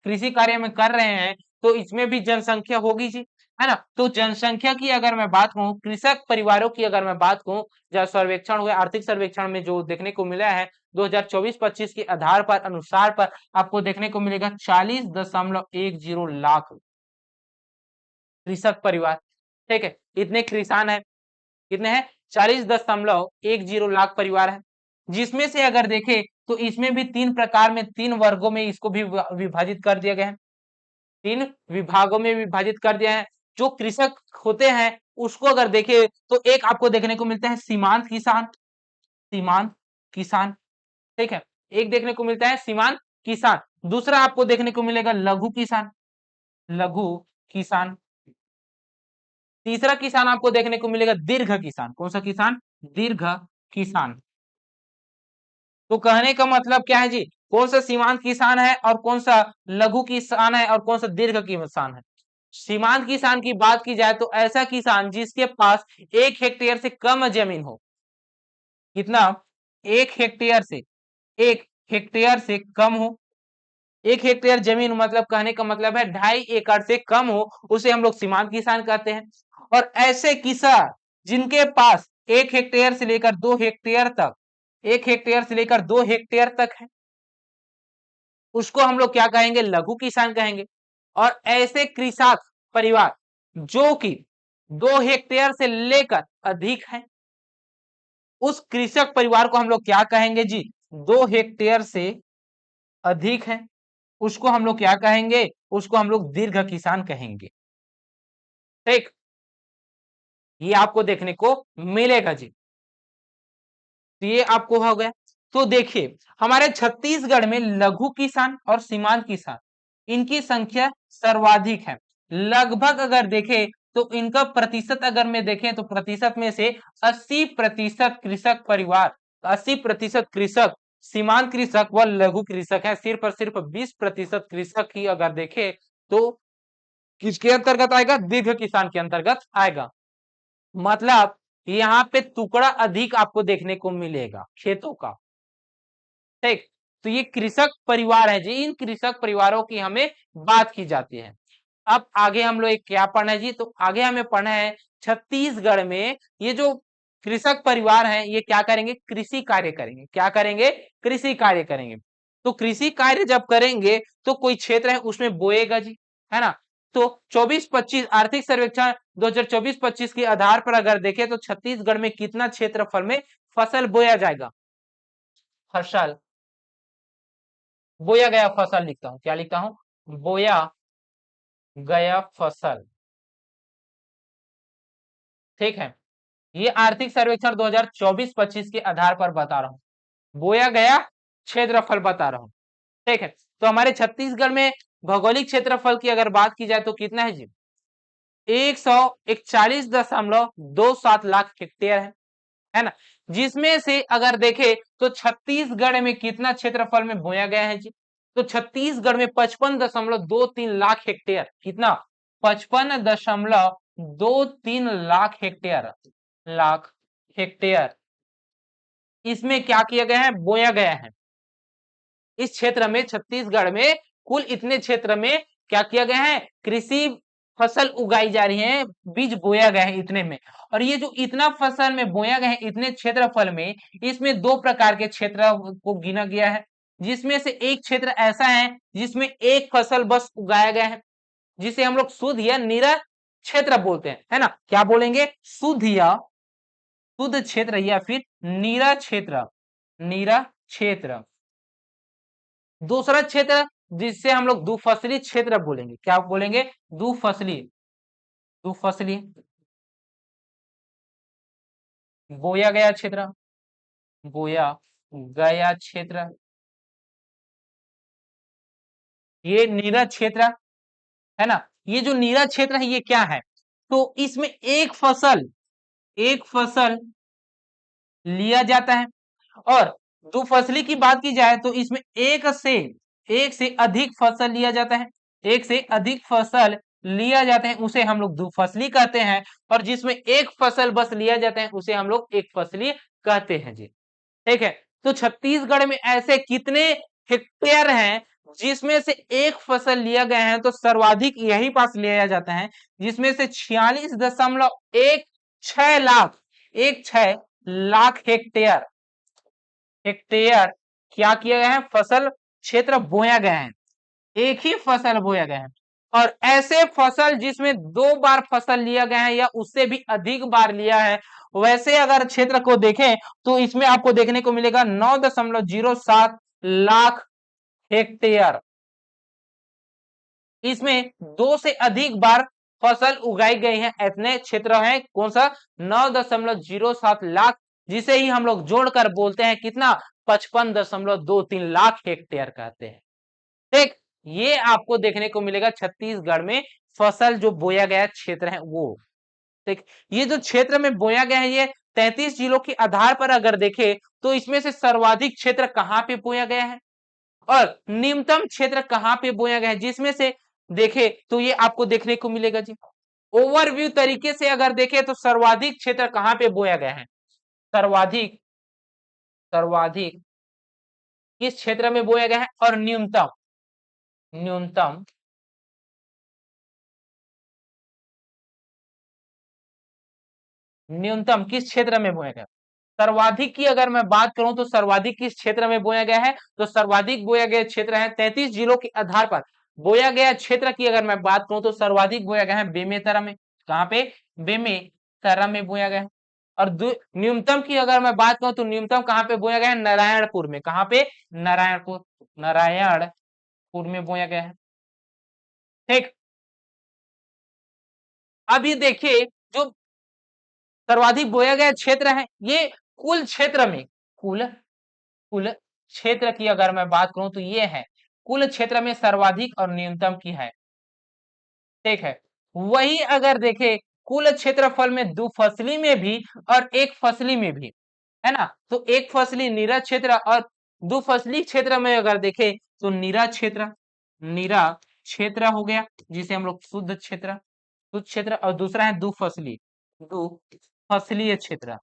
S1: कृषि कार्य में कर रहे हैं तो इसमें भी जनसंख्या होगी जी, है ना। तो जनसंख्या की अगर मैं बात कहूँ, कृषक परिवारों की अगर मैं बात कहूँ, जब सर्वेक्षण हुए, आर्थिक सर्वेक्षण में जो देखने को मिला है 2024-25 के आधार पर अनुसार पर आपको देखने को मिलेगा 40.10 लाख कृषक परिवार। ठीक है, इतने किसान है। कितने हैं? 40.10 लाख परिवार है। जिसमें से अगर देखें तो इसमें भी 3 प्रकार में, 3 वर्गों में इसको भी विभाजित कर दिया गया है। 3 विभागों में विभाजित कर दिया है। जो कृषक होते हैं उसको अगर देखें तो एक आपको देखने को मिलता है सीमांत किसान। सीमांत किसान, ठीक है, एक देखने को मिलता है सीमांत किसान। दूसरा आपको देखने को मिलेगा लघु किसान। लघु किसान। तीसरा किसान आपको देखने को मिलेगा दीर्घ किसान। कौन सा किसान? दीर्घ किसान। तो कहने का मतलब क्या है जी? कौन सा सीमांत किसान है और कौन सा लघु किसान है और कौन सा दीर्घ किसान है? सीमांत किसान की बात की जाए तो ऐसा किसान जिसके पास 1 हेक्टेयर से कम जमीन हो। कितना? 1 हेक्टेयर से, 1 हेक्टेयर से कम हो। 1 हेक्टेयर जमीन मतलब कहने का मतलब है 2.5 एकड़ से कम हो, उसे हम लोग सीमांत किसान कहते हैं। और ऐसे किसान जिनके पास 1 हेक्टेयर से लेकर 2 हेक्टेयर तक, 1 हेक्टेयर से लेकर 2 हेक्टेयर तक है, उसको हम लोग क्या कहेंगे? लघु किसान कहेंगे। और ऐसे कृषक परिवार जो कि 2 हेक्टेयर से लेकर अधिक है, उस कृषक परिवार को हम लोग क्या कहेंगे जी? 2 हेक्टेयर से अधिक है, उसको हम लोग क्या कहेंगे? उसको हम लोग दीर्घ किसान कहेंगे। ठीक, ये आपको देखने को मिलेगा जी। तो ये आपको हो गया। तो देखिए हमारे छत्तीसगढ़ में लघु किसान और सीमांत किसान, इनकी संख्या सर्वाधिक है। लगभग अगर देखें तो इनका प्रतिशत अगर में देखें तो प्रतिशत में से 80% कृषक परिवार, 80% कृषक सीमांत कृषक व लघु कृषक है। सिर्फ और सिर्फ 20% कृषक ही अगर देखें तो किसके अंतर्गत आएगा? दीर्घ किसान के अंतर्गत आएगा। मतलब यहाँ पे टुकड़ा अधिक आपको देखने को मिलेगा खेतों का। ठीक, तो ये कृषक परिवार है जी। इन कृषक परिवारों की हमें बात की जाती है। अब आगे हम लोग क्या पढ़ना है जी, तो आगे हमें पढ़ना है छत्तीसगढ़ में ये जो कृषक परिवार हैं ये क्या करेंगे, कृषि कार्य करेंगे। क्या करेंगे, कृषि कार्य करेंगे। तो कृषि कार्य जब करेंगे तो कोई क्षेत्र है उसमें बोएगा जी, है ना। तो 24-25 आर्थिक सर्वेक्षण 2024-25 के आधार पर अगर देखें तो छत्तीसगढ़ में कितना क्षेत्रफल में फसल बोया जाएगा, फसल, बोया गया फसल लिखता हूं, क्या लिखता हूं, बोया गया फसल। ठीक है, ये आर्थिक सर्वेक्षण 2024-25 के आधार पर बता रहा हूं, बोया गया क्षेत्रफल बता रहा हूं। ठीक है, तो हमारे छत्तीसगढ़ में भौगोलिक क्षेत्रफल की अगर बात की जाए तो कितना है जी, 141.27 लाख हेक्टेयर है ना। जिसमें से अगर देखे तो छत्तीसगढ़ में कितना क्षेत्रफल में बोया गया है जी, तो छत्तीसगढ़ में 55.23 लाख हेक्टेयर, कितना, 55.23 लाख हेक्टेयर इसमें क्या किया गया है, बोया गया है। इस क्षेत्र में छत्तीसगढ़ में कुल इतने क्षेत्र में क्या किया गया है, कृषि फसल उगाई जा रही है, बीज बोया गया है इतने में। और ये जो इतना फसल में बोया गया है इतने क्षेत्रफल में, इसमें दो प्रकार के क्षेत्र को गिना गया है, जिसमें से एक क्षेत्र ऐसा है जिसमें एक फसल बस उगाया गया है, जिसे हम लोग शुद्ध या निरा क्षेत्र बोलते हैं, है ना। क्या बोलेंगे, शुद्ध या शुद्ध क्षेत्र या फिर नीरा क्षेत्र, नीरा क्षेत्र। दूसरा क्षेत्र जिससे हम लोग दुफसली क्षेत्र बोलेंगे, क्या बोलेंगे, दुफसली, दुफसली बोया गया क्षेत्र, बोया गया क्षेत्र, ये नीरा क्षेत्र, है ना। ये जो नीरा क्षेत्र है ये क्या है, तो इसमें एक फसल लिया जाता है। और दुफसली की बात की जाए तो इसमें एक से अधिक फसल लिया जाता है, एक से अधिक फसल लिया जाते हैं उसे हम लोग दुफसली कहते हैं। और जिसमें एक फसल बस लिया जाता है उसे हम लोग एक फसली कहते हैं जी। ठीक है, तो छत्तीसगढ़ में ऐसे कितने हेक्टेयर हैं जिसमें से एक फसल लिया गया है, तो सर्वाधिक यही पास लिया जाता है, जिसमें से 46.16 लाख, 16 लाख हेक्टेयर, हेक्टेयर क्या किया गया है, फसल क्षेत्र बोया गया है, एक ही फसल बोया गया है। और ऐसे फसल जिसमें दो बार फसल लिया गया है या उससे भी अधिक बार लिया है, वैसे अगर क्षेत्र को देखें तो इसमें आपको देखने को मिलेगा 9.07 लाख हेक्टेयर। इसमें दो से अधिक बार फसल उगाई गई है, इतने क्षेत्र है, कौन सा, 9.07 लाख, जिसे ही हम लोग जोड़कर बोलते हैं कितना, 55.23 लाख हेक्टेयर कहते हैं। ठीक, ये आपको देखने को मिलेगा छत्तीसगढ़ में फसल जो बोया गया क्षेत्र है वो। ठीक, ये जो क्षेत्र में बोया गया है ये 33 जिलों के आधार पर अगर देखे तो इसमें से सर्वाधिक क्षेत्र कहां पे बोया गया है और निम्नतम क्षेत्र कहां पे बोया गया है, जिसमें से देखे तो ये आपको देखने को मिलेगा जी। ओवरव्यू तरीके से अगर देखे तो सर्वाधिक क्षेत्र कहां पे बोया गया है, सर्वाधिक, सर्वाधिक किस क्षेत्र में बोया गया है, और न्यूनतम, न्यूनतम न्यूनतम किस क्षेत्र में बोया गया। सर्वाधिक की अगर मैं बात करूं तो सर्वाधिक किस क्षेत्र में बोया गया है, तो सर्वाधिक बोया गया क्षेत्र है 33 जिलों के आधार पर। बोया गया क्षेत्र की अगर मैं बात करूं तो सर्वाधिक बोया गया है बेमेतरा में, कहां पे, बेमेतरा में बोया गया है। और न्यूनतम की अगर मैं बात करूं तो न्यूनतम कहां पे बोया गया है, नारायणपुर में, कहां पे, नारायणपुर, नारायणपुर में बोया गया है। ठीक, अब ये देखिए जो सर्वाधिक बोया गया क्षेत्र है ये कुल क्षेत्र में, कुल कुल क्षेत्र की अगर मैं बात करूं तो ये है कुल क्षेत्र में सर्वाधिक और न्यूनतम की है। ठीक है, वही अगर देखे कुल क्षेत्रफल में दो फसली में भी और एक फसली में भी, है ना, तो एक फसली नीरा क्षेत्र और दो फसली क्षेत्र में अगर देखे तो नीरा क्षेत्र, नीरा क्षेत्र हो गया जिसे हम लोग शुद्ध क्षेत्र, शुद्ध क्षेत्र, और दूसरा है दुफसली, दुफसलीय क्षेत्र।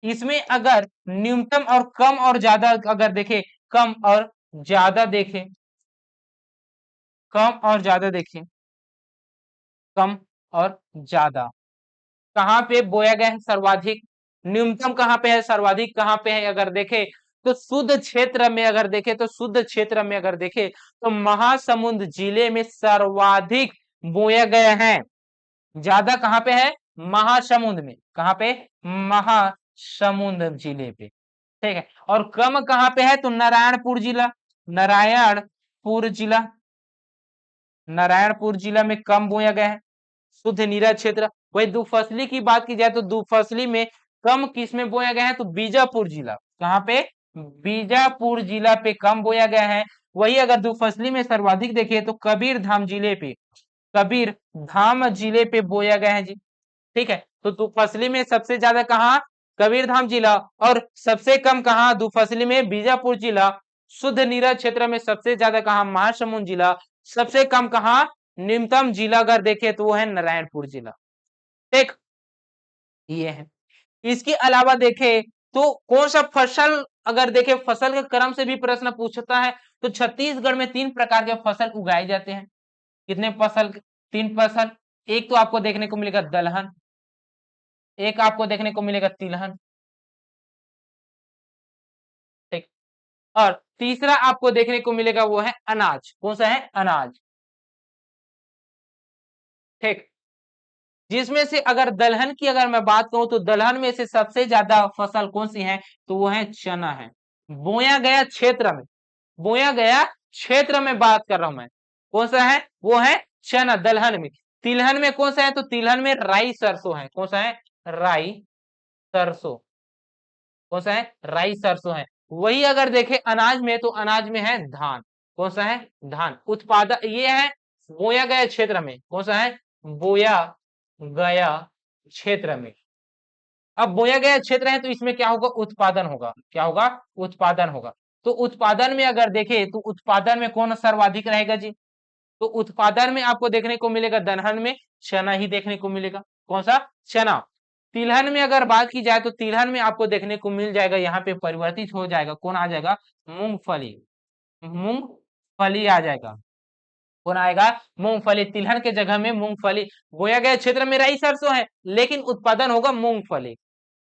S1: इसमें अगर न्यूनतम और कम और ज्यादा अगर देखे, कम और ज्यादा देखे, कम और ज्यादा देखें कम और ज्यादा। कहाँ पे बोया गया है सर्वाधिक, न्यूनतम कहाँ पे है, सर्वाधिक कहाँ पे है, अगर देखे तो शुद्ध क्षेत्र में, अगर देखे तो शुद्ध क्षेत्र में अगर देखे तो महासमुंद जिले में सर्वाधिक बोया गया है। ज्यादा कहाँ पे है, महासमुंद में, कहाँ पे, महासमुंद जिले पे, ठीक है। और कम कहाँ पे है, तो नारायणपुर जिला, नारायणपुर जिला, नारायणपुर जिला में कम बोया गया है शुद्ध नीरा क्षेत्र। वही दुफसली की बात की जाए तो दुफसली में कम किस में बोया गया है, तो बीजापुर जिला, कहाँ पे, बीजापुर जिला पे कम बोया गया है। वही अगर दुफसली में सर्वाधिक देखिए तो कबीर धाम जिले पे, कबीर धाम जिले पे बोया गया है जी, ठीक है। तो दुफसली में सबसे ज्यादा कहाँ, कबीरधाम जिला, और सबसे कम कहाँ, दुफसली में बीजापुर जिला। शुद्ध नीरज क्षेत्र में सबसे ज्यादा कहाँ, महासमुंद जिला। सबसे कम कहाँ, न्यूनतम जिला अगर देखे तो वो है नारायणपुर जिला, ठीक, ये है। इसके अलावा देखे तो कौन सा फसल, अगर देखे फसल के क्रम से भी प्रश्न पूछता है, तो छत्तीसगढ़ में 3 प्रकार के फसल उगाए जाते हैं। कितने फसल, 3 फसल। एक तो आपको देखने को मिलेगा दलहन, एक आपको देखने को मिलेगा तिलहन, ठीक, और तीसरा आपको देखने को मिलेगा वो है अनाज। कौन सा है, अनाज, ठीक। जिसमें से अगर दलहन की अगर मैं बात करूं तो दलहन में से सबसे ज्यादा फसल कौन सी है, तो वो है चना है। बोया गया क्षेत्र में, बोया गया क्षेत्र में बात कर रहा हूं मैं, कौन सा है, वो है चना दलहन में। तिलहन में कौन सा है, तो तिलहन में राई सरसों है। कौन सा है, राई सरसों, कौन सा है, राई सरसों है। वही अगर देखे अनाज में तो अनाज में है धान। कौन सा है, धान। उत्पादन ये है बोया गया क्षेत्र में, कौन सा है, बोया गया क्षेत्र में। अब बोया गया क्षेत्र है तो इसमें क्या होगा, उत्पादन होगा, क्या होगा, उत्पादन होगा। तो उत्पादन में अगर देखे तो उत्पादन में कौन सर्वाधिक रहेगा जी, तो उत्पादन में आपको देखने को मिलेगा दलहन में चना ही देखने को मिलेगा। कौन सा, चना। तिलहन में अगर बात की जाए तो तिलहन में आपको देखने को मिल जाएगा, यहाँ पे परिवर्तित हो जाएगा, कौन आ जाएगा, मूंगफली, मूंगफली आ जाएगा। कौन आएगा, मूंगफली। तिलहन के जगह में मूंगफली। बोया गया क्षेत्र में राई सरसों है लेकिन उत्पादन होगा मूंगफली,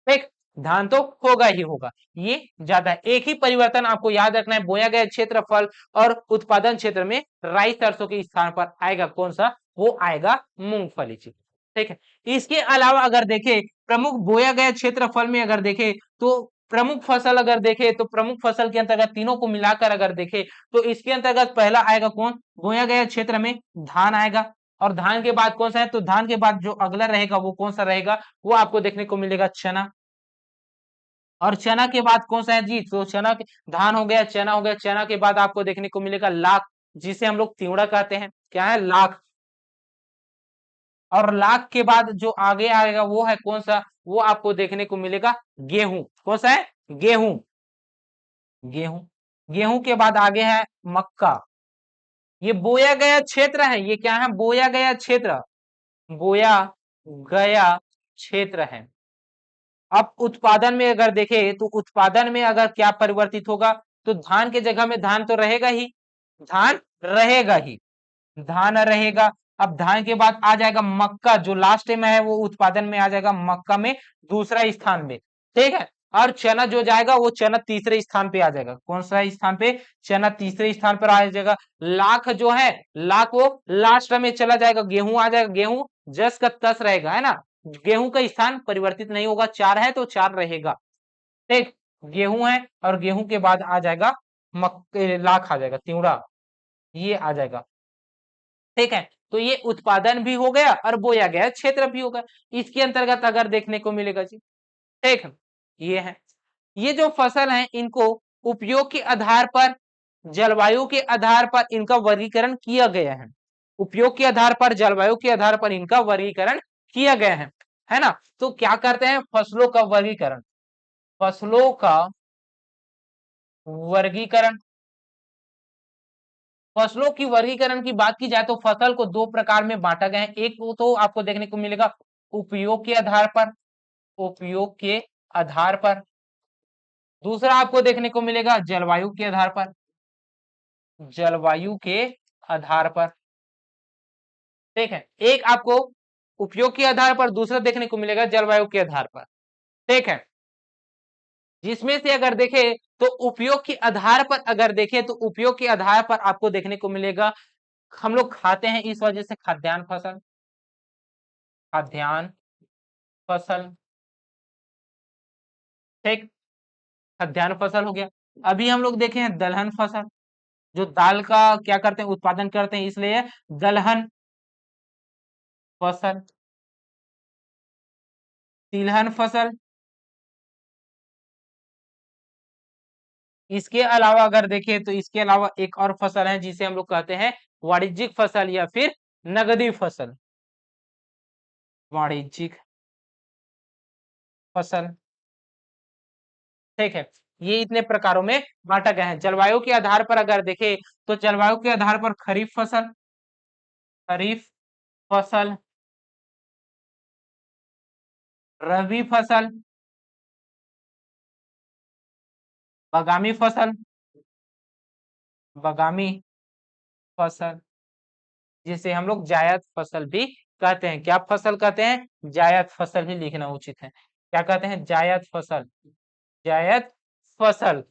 S1: ठीक। धान तो होगा ही होगा, ये ज्यादा है। एक ही परिवर्तन आपको याद रखना है, बोया गया क्षेत्रफल और उत्पादन क्षेत्र में राई सरसों के स्थान पर आएगा कौन सा, वो आएगा मूंगफली, ठीक है। इसके अलावा अगर देखे प्रमुख बोया गया क्षेत्रफल में अगर देखे तो प्रमुख फसल अगर देखे तो प्रमुख फसल के अंतर्गत तीनों को मिलाकर अगर देखे तो इसके अंतर्गत पहला आएगा कौन, बोया गया क्षेत्र में धान आएगा। और धान के बाद कौन सा है, तो धान के बाद जो अगला रहेगा वो कौन सा रहेगा, वो आपको देखने को मिलेगा चना। और चना के बाद कौन सा है जी, तो चना के, धान हो गया, चना हो गया, चना के बाद आपको देखने को मिलेगा लाख, जिसे हम लोग तिवड़ा कहते हैं, क्या है, लाख। और लाख के बाद जो आगे आएगा वो है कौन सा, वो आपको देखने को मिलेगा गेहूं। कौन सा है, गेहूं, गेहूं। गेहूं के बाद आगे है मक्का। ये बोया गया क्षेत्र है, ये क्या है, बोया गया क्षेत्र, बोया गया क्षेत्र है। अब उत्पादन में अगर देखे तो उत्पादन में अगर क्या परिवर्तित होगा, तो धान के जगह में धान तो रहेगा ही, धान रहेगा ही, धान रहेगा। अब धान के बाद आ जाएगा मक्का, जो लास्ट में है वो उत्पादन में आ जाएगा, मक्का में दूसरा स्थान में, ठीक है। और चना जो जाएगा वो चना तीसरे स्थान पे आ जाएगा। कौन सा स्थान पे, चना तीसरे स्थान पर आ जाएगा। लाख जो है, लाख वो लास्ट में चला जाएगा, गेहूं आ जाएगा, गेहूं जस का तस रहेगा, है ना। गेहूं का स्थान परिवर्तित नहीं होगा, 4 है तो 4 रहेगा, ठीक। गेहूं है और गेहूं के बाद आ जाएगा लाख आ जाएगा, तिवड़ा, ये आ जाएगा, ठीक है। तो ये उत्पादन भी हो गया और बोया गया क्षेत्र भी होगा, इसके अंतर्गत अगर देखने को मिलेगा जी, ठीक है। ये है, ये जो फसल है इनको उपयोग के आधार पर, जलवायु के आधार पर इनका वर्गीकरण किया गया है। उपयोग के आधार पर, जलवायु के आधार पर इनका वर्गीकरण किया गया है ना। तो क्या करते हैं, फसलों का वर्गीकरण, फसलों का वर्गीकरण, फसलों की वर्गीकरण की बात की जाए तो फसल को 2 प्रकार में बांटा गया है। एक तो आपको देखने को मिलेगा उपयोग के आधार पर, उपयोग के आधार पर। दूसरा आपको देखने को मिलेगा जलवायु के आधार पर, जलवायु के आधार पर, ठीक है, एक आपको उपयोग के आधार पर, दूसरा देखने को मिलेगा जलवायु के आधार पर। ठीक है, जिसमें से अगर देखें तो उपयोग के आधार पर, अगर देखें तो उपयोग के आधार पर आपको देखने को मिलेगा, हम लोग खाते हैं इस वजह से खाद्यान्न फसल, खाद्यान्न फसल। ठीक, खाद्यान्न फसल हो गया। अभी हम लोग देखे हैं दलहन फसल, जो दाल का क्या करते हैं, उत्पादन करते हैं, इसलिए दलहन फसल। तिलहन फसल, इसके अलावा अगर देखें तो इसके अलावा एक और फसल है जिसे हम लोग कहते हैं वाणिज्यिक फसल या फिर नगदी फसल, वाणिज्यिक फसल। ठीक है, ये इतने प्रकारों में बांटा गया है। जलवायु के आधार पर अगर देखें तो जलवायु के आधार पर खरीफ फसल, खरीफ फसल, रबी फसल, बगामी फसल, बगामी फसल, जिसे हम लोग जायद फसल भी कहते हैं। क्या फसल कहते हैं? जायद फसल ही लिखना उचित है। क्या कहते हैं? जायद फसल, जायद फसल।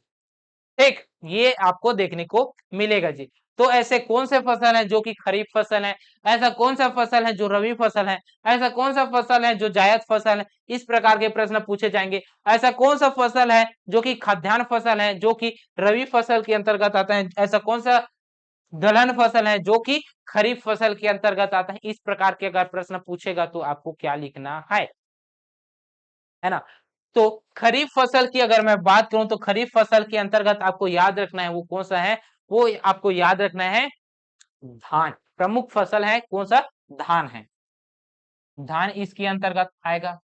S1: ठीक, ये आपको देखने को मिलेगा जी। तो ऐसे कौन से फसल है जो कि खरीफ फसल है, ऐसा कौन सा फसल है जो रबी फसल है, ऐसा कौन सा फसल है जो जायद फसल है, इस प्रकार के प्रश्न पूछे जाएंगे। ऐसा कौन सा फसल है जो कि खाद्यान्न फसल है, जो कि रबी फसल के अंतर्गत आता है, ऐसा कौन सा दलहन फसल है जो कि खरीफ फसल के अंतर्गत आता है। इस प्रकार के अगर प्रश्न पूछेगा तो आपको क्या लिखना है ना। तो खरीफ फसल की अगर मैं बात करूं तो खरीफ फसल के अंतर्गत आपको याद रखना है वो कौन सा है, वो आपको याद रखना है धान। प्रमुख फसल है कौन सा? धान है, धान इसके अंतर्गत आएगा।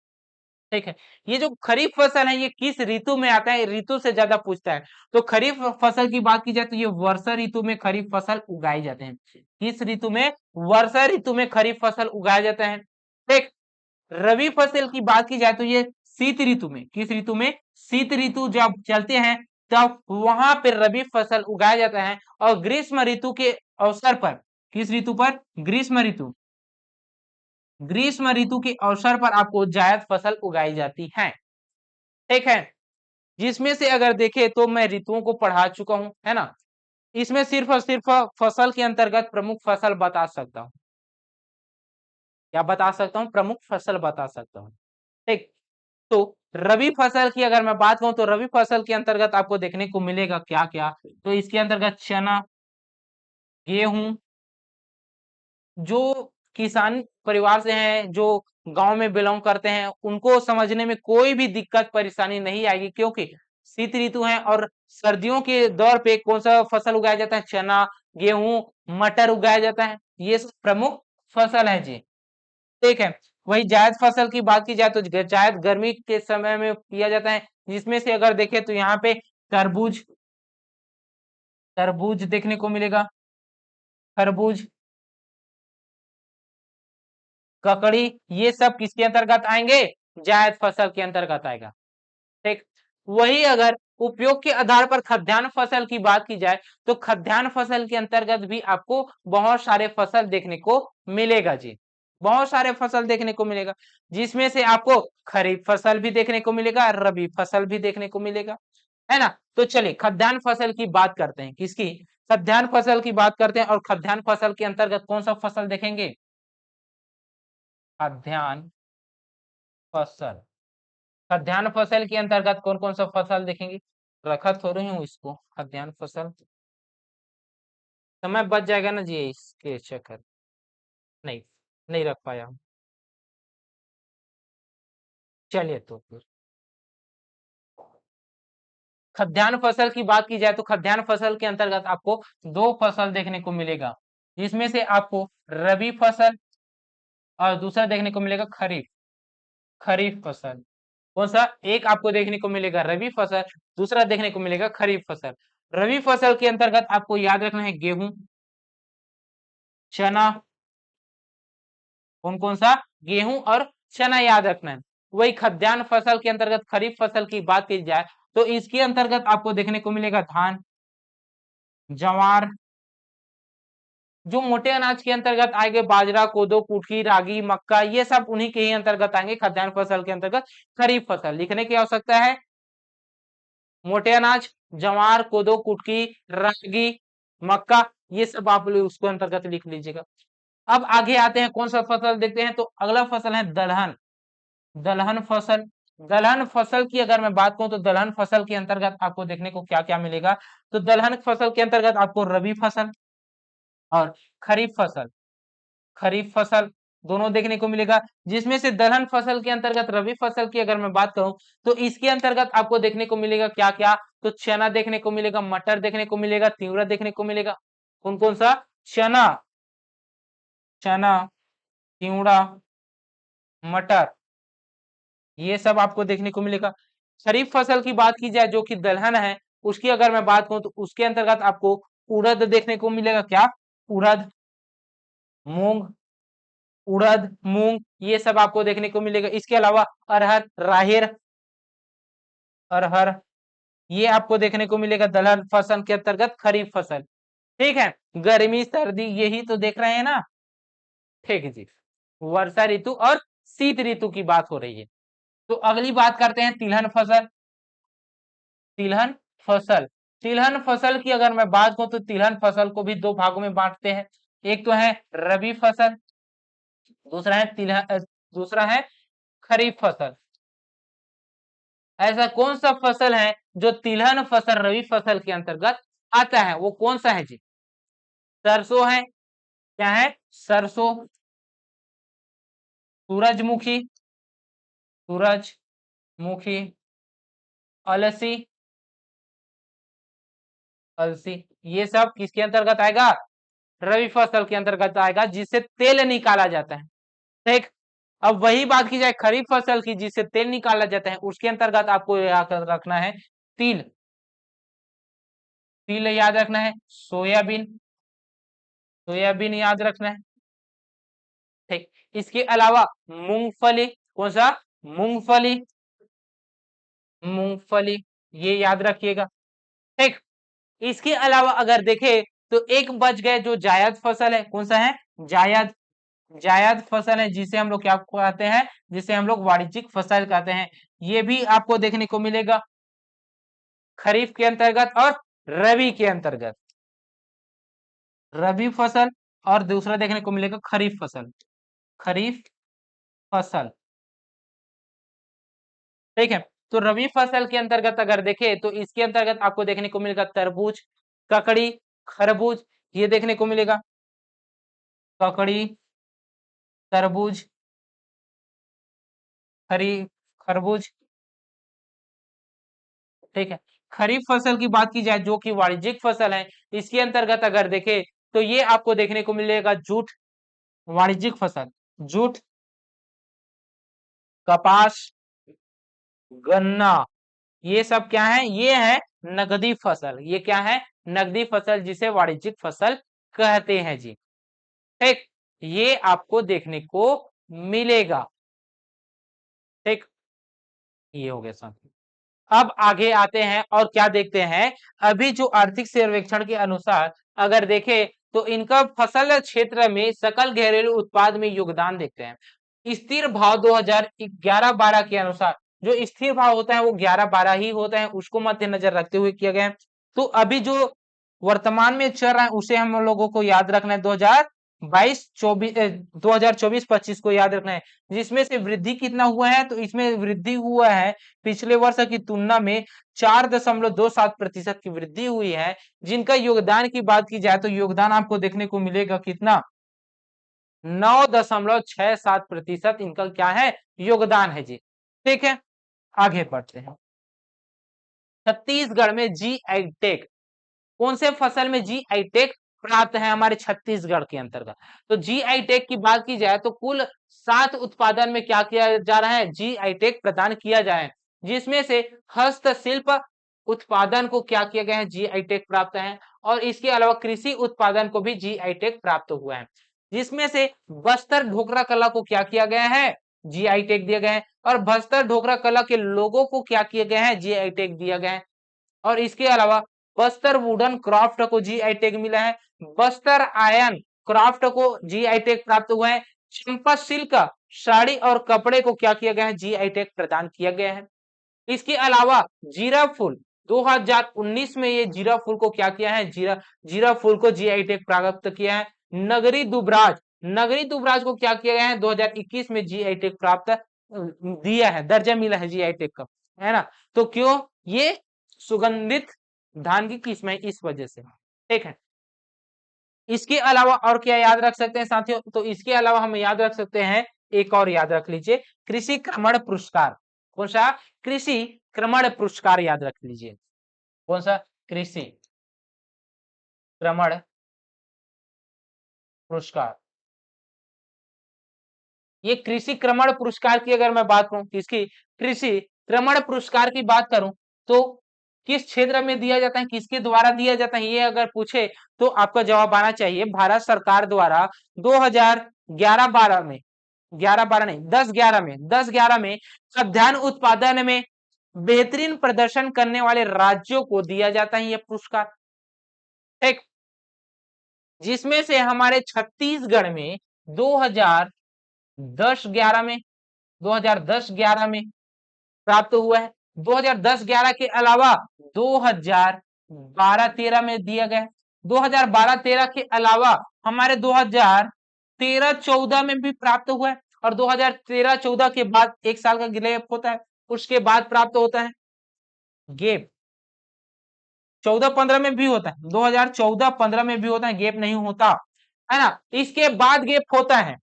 S1: ठीक है, ये जो खरीफ फसल है ये किस ऋतु में आता है, ऋतु से ज्यादा पूछता है। तो खरीफ फसल की बात की जाए तो ये वर्षा ऋतु में खरीफ फसल उगाए जाते हैं। किस ऋतु में? वर्षा ऋतु में खरीफ फसल उगाए जाते हैं। ठीक, रबी फसल की बात की जाए तो ये शीत ऋतु में, किस ऋतु में? शीत ऋतु जब चलते हैं तब वहां पर रबी फसल उगाया जाता है। और ग्रीष्म ऋतु के अवसर पर, किस ऋतु पर? ग्रीष्म ऋतु, ग्रीष्म ऋतु के अवसर पर आपको जायद फसल उगाई जाती है। ठीक है, जिसमें से अगर देखें तो मैं ऋतुओं को पढ़ा चुका हूं, है ना। इसमें सिर्फ और सिर्फ फसल के अंतर्गत प्रमुख फसल बता सकता हूं। क्या बता सकता हूं? प्रमुख फसल बता सकता हूं। ठीक, तो रबी फसल की अगर मैं बात करूं तो रबी फसल के अंतर्गत आपको देखने को मिलेगा क्या क्या, तो इसके अंतर्गत चना, गेहूं। जो किसान परिवार से हैं, जो गांव में बिलोंग करते हैं, उनको समझने में कोई भी दिक्कत परेशानी नहीं आएगी, क्योंकि शीत ऋतु है और सर्दियों के दौर पे कौन सा फसल उगाया जाता है? चना, गेहूं, मटर उगाया जाता है। ये सब प्रमुख फसल है जी। ठीक है, वही जायद फसल की बात की जाए तो जायद गर्मी के समय में किया जाता है, जिसमें से अगर देखें तो यहाँ पे तरबूज, तरबूज देखने को मिलेगा, खरबूज, ककड़ी, ये सब किसके अंतर्गत आएंगे? जायद फसल के अंतर्गत आएगा। ठीक, वही अगर उपयोग के आधार पर खाद्यान्न फसल की बात की जाए तो खाद्यान्न फसल के अंतर्गत भी आपको बहुत सारे फसल देखने को मिलेगा जी। बहुत सारे फसल देखने को मिलेगा, जिसमें से आपको खरीफ फसल भी देखने को मिलेगा, रबी फसल भी देखने को मिलेगा, है ना। तो चलिए खाद्यान्न फसल की बात करते हैं, किसकी? खाद्यान्न फसल की बात करते हैं। और खाद्यान्न फसल के अंतर्गत कौन सा फसल देखेंगे? खाद्यान्न फसल, खाद्यान्न फसल के अंतर्गत कौन कौन सा फसल देखेंगे? रखा थोड़े हूँ इसको, खाद्यान्न फसल। समय बच जाएगा ना जी इसके चक्कर, नहीं, नहीं रख पाया हूँ। चलिए तो फिर खाद्यान्न फसल की बात की जाए तो खाद्यान्न फसल के अंतर्गत आपको दो फसल देखने को मिलेगा, जिसमें से आपको रबी फसल और दूसरा देखने को मिलेगा खरीफ, खरीफ फसल। कौन सा? एक आपको देखने को मिलेगा रबी फसल, दूसरा देखने को मिलेगा खरीफ फसल। रबी फसल के अंतर्गत आपको याद रखना है गेहूं, चना, कौन कौन सा? गेहूं और चना याद रखना है। वही खाद्यान्न फसल के अंतर्गत खरीफ फसल की बात की जाए तो इसके अंतर्गत आपको देखने को मिलेगा धान, जवार, जो मोटे अनाज के अंतर्गत आएंगे बाजरा, कोदो, कुटकी, रागी, मक्का, ये सब उन्हीं के ही अंतर्गत आएंगे खाद्यान्न फसल के अंतर्गत। खरीफ फसल लिखने की आवश्यकता है, मोटे अनाज जवार, कोदो, कुटकी, रागी, मक्का, ये सब आप लोग उसको अंतर्गत लिख लीजिएगा। अब आगे आते हैं, कौन सा फसल देखते हैं, तो अगला फसल है दलहन। दलहन फसल, दलहन फसल की अगर मैं बात करूं तो दलहन फसल के अंतर्गत आपको देखने को क्या क्या मिलेगा, तो दलहन फसल के अंतर्गत आपको रबी फसल और खरीफ फसल, खरीफ फसल दोनों देखने को मिलेगा। जिसमें से दलहन फसल के अंतर्गत रबी फसल की अगर मैं बात करूं तो इसके अंतर्गत आपको देखने को मिलेगा क्या क्या, तो चना देखने को मिलेगा, मटर देखने को मिलेगा, तिवड़ा देखने को मिलेगा। कौन कौन सा, चना, चना, तिवड़ा, मटर, ये सब आपको देखने को मिलेगा। खरीफ फसल की बात की जाए जो कि दलहन है, उसकी अगर मैं बात करूं तो उसके अंतर्गत आपको उड़द देखने को मिलेगा, क्या, उड़द, मूंग, उड़द, मूंग, ये सब आपको देखने को मिलेगा। इसके अलावा अरहर, राहेर, अरहर, ये आपको देखने को मिलेगा दलहन फसल के अंतर्गत खरीफ फसल। ठीक है, गर्मी सर्दी यही तो देख रहे हैं ना। ठीक है जी, वर्षा ऋतु और शीत ऋतु की बात हो रही है। तो अगली बात करते हैं तिलहन फसल। तिलहन फसल, तिलहन फसल की अगर मैं बात करूं तो तिलहन फसल को भी दो भागों में बांटते हैं। एक तो है रबी फसल, दूसरा है दूसरा है खरीफ फसल। ऐसा कौन सा फसल है जो तिलहन फसल रबी फसल के अंतर्गत आता है, वो कौन सा है जी, सरसों है, क्या है, सरसों, सूरजमुखी, सूरजमुखी, अलसी, अलसी, ये सब किसके अंतर्गत आएगा, रबी फसल के अंतर्गत आएगा, जिससे तेल निकाला जाता है। ठीक, अब वही बात की जाए खरीफ फसल की जिससे तेल निकाला जाता है, उसके अंतर्गत आपको याद रखना है तिल, तिल याद रखना है, सोयाबीन, सोयाबीन याद रखना है। ठीक, इसके अलावा मूंगफली, कौन सा, मूंगफली, मूंगफली, ये याद रखिएगा। ठीक, इसके अलावा अगर देखें तो एक बच गए जो जायद फसल है, कौन सा है, जायद, जायद फसल है, जिसे हम लोग क्या कहते हैं, जिसे हम लोग वाणिज्यिक फसल कहते हैं। ये भी आपको देखने को मिलेगा खरीफ के अंतर्गत और रबी के अंतर्गत, रबी फसल और दूसरा देखने को मिलेगा खरीफ फसल, खरीफ फसल। ठीक है, तो रबी फसल के अंतर्गत अगर देखें तो इसके अंतर्गत आपको देखने को मिलेगा तरबूज, ककड़ी, खरबूज, ये देखने को मिलेगा, ककड़ी, तरबूज, खरी, खरबूज। ठीक है, खरीफ फसल की बात की जाए जो कि वाणिज्यिक फसल है, इसके अंतर्गत अगर देखें तो ये आपको देखने को मिलेगा जूट, वाणिज्यिक फसल, जूट, कपास, गन्ना, ये सब क्या है, ये है नगदी फसल। ये क्या है, नगदी फसल, जिसे वाणिज्यिक फसल कहते हैं जी। ठीक, ये आपको देखने को मिलेगा। ठीक, ये हो गया साथी। अब आगे आते हैं और क्या देखते हैं, अभी जो आर्थिक सर्वेक्षण के अनुसार अगर देखें तो इनका फसल क्षेत्र में सकल घरेलू उत्पाद में योगदान देखते हैं। स्थिर भाव 2011-12 के अनुसार, जो स्थिर भाव होता है वो 11-12 ही होता है, उसको मद्देनजर रखते हुए किया गया है। तो अभी जो वर्तमान में चल रहा है उसे हम लोगों को याद रखना है, 2024-25 को याद रखना है। जिसमें से वृद्धि कितना हुआ है, तो इसमें वृद्धि हुआ है पिछले वर्ष की तुलना में 4.27% की वृद्धि हुई है। जिनका योगदान की बात की जाए तो योगदान आपको देखने को मिलेगा कितना, 9.67% इनका क्या है, योगदान है जी। ठीक है, आगे बढ़ते हैं। छत्तीसगढ़ में जी आई टैग, कौन से फसल में जी आई टैग प्राप्त है हमारे छत्तीसगढ़ के अंतर्गत, तो जी आई टैग की बात की जाए तो कुल 7 उत्पादन में क्या किया जा रहा है, जी आई टैग प्रदान किया जाए। जिसमें से हस्तशिल्प उत्पादन को क्या किया गया है, जी आई टैग प्राप्त है, और इसके अलावा कृषि उत्पादन को भी जी आई टैग प्राप्त हुआ है। जिसमें से बस्तर ढोकरा कला को क्या किया गया है, जी आई टैग दिया गया है, और बस्तर ढोकरा कला के लोगों को क्या किया गया है, जी आई टैग दिया गया है। और इसके अलावा बस्तर वुडन क्राफ्ट को जी आई टैग मिला है, बस्तर आयन क्राफ्ट को जीआई टैग प्राप्त हुआ है। चंपा सिल्क साड़ी और कपड़े को क्या किया गया है, जीआई टैग प्रदान किया गया है। इसके अलावा जीरा फूल 2019 में ये जीरा फूल को क्या किया है, जीरा फूल को जीआई टैग प्राप्त किया है। नगरी दुबराज को क्या किया गया है, 2021 में जीआई टैग प्राप्त दिया है, दर्जा मिला है जीआई टैग का, है ना। तो क्यों, ये सुगंधित धान की किस्म है, इस वजह से। ठीक है, इसके अलावा और क्या याद रख सकते हैं साथियों, तो इसके अलावा हम याद रख सकते हैं, एक और याद रख लीजिए, कृषि क्रमण पुरस्कार। कौन सा, कृषि क्रमण पुरस्कार याद रख लीजिए। कौन सा, कृषि क्रमण पुरस्कार। ये कृषि क्रमण पुरस्कार की अगर मैं बात करूं, किसकी, कृषि क्रमण पुरस्कार की बात करूं, तो किस क्षेत्र में दिया जाता है, किसके द्वारा दिया जाता है, ये अगर पूछे तो आपका जवाब आना चाहिए भारत सरकार द्वारा 2011-12 में, 11-12 नहीं, 10-11 में खाद्यान्न उत्पादन में बेहतरीन प्रदर्शन करने वाले राज्यों को दिया जाता है ये पुरस्कार। ठीक, जिसमें से हमारे छत्तीसगढ़ में 2010-11 में 2010-11 में प्राप्त हुआ है। 2010-11 के अलावा 2012-13 में दिया गया है। 2012-13 के अलावा हमारे 2013-14 में भी प्राप्त हुआ है, और 2013-14 के बाद एक साल का गैप होता है, उसके बाद प्राप्त होता है गैप। 14-15 में भी होता है, 2014-15 में भी होता है, गैप नहीं होता, है ना। इसके बाद गैप होता है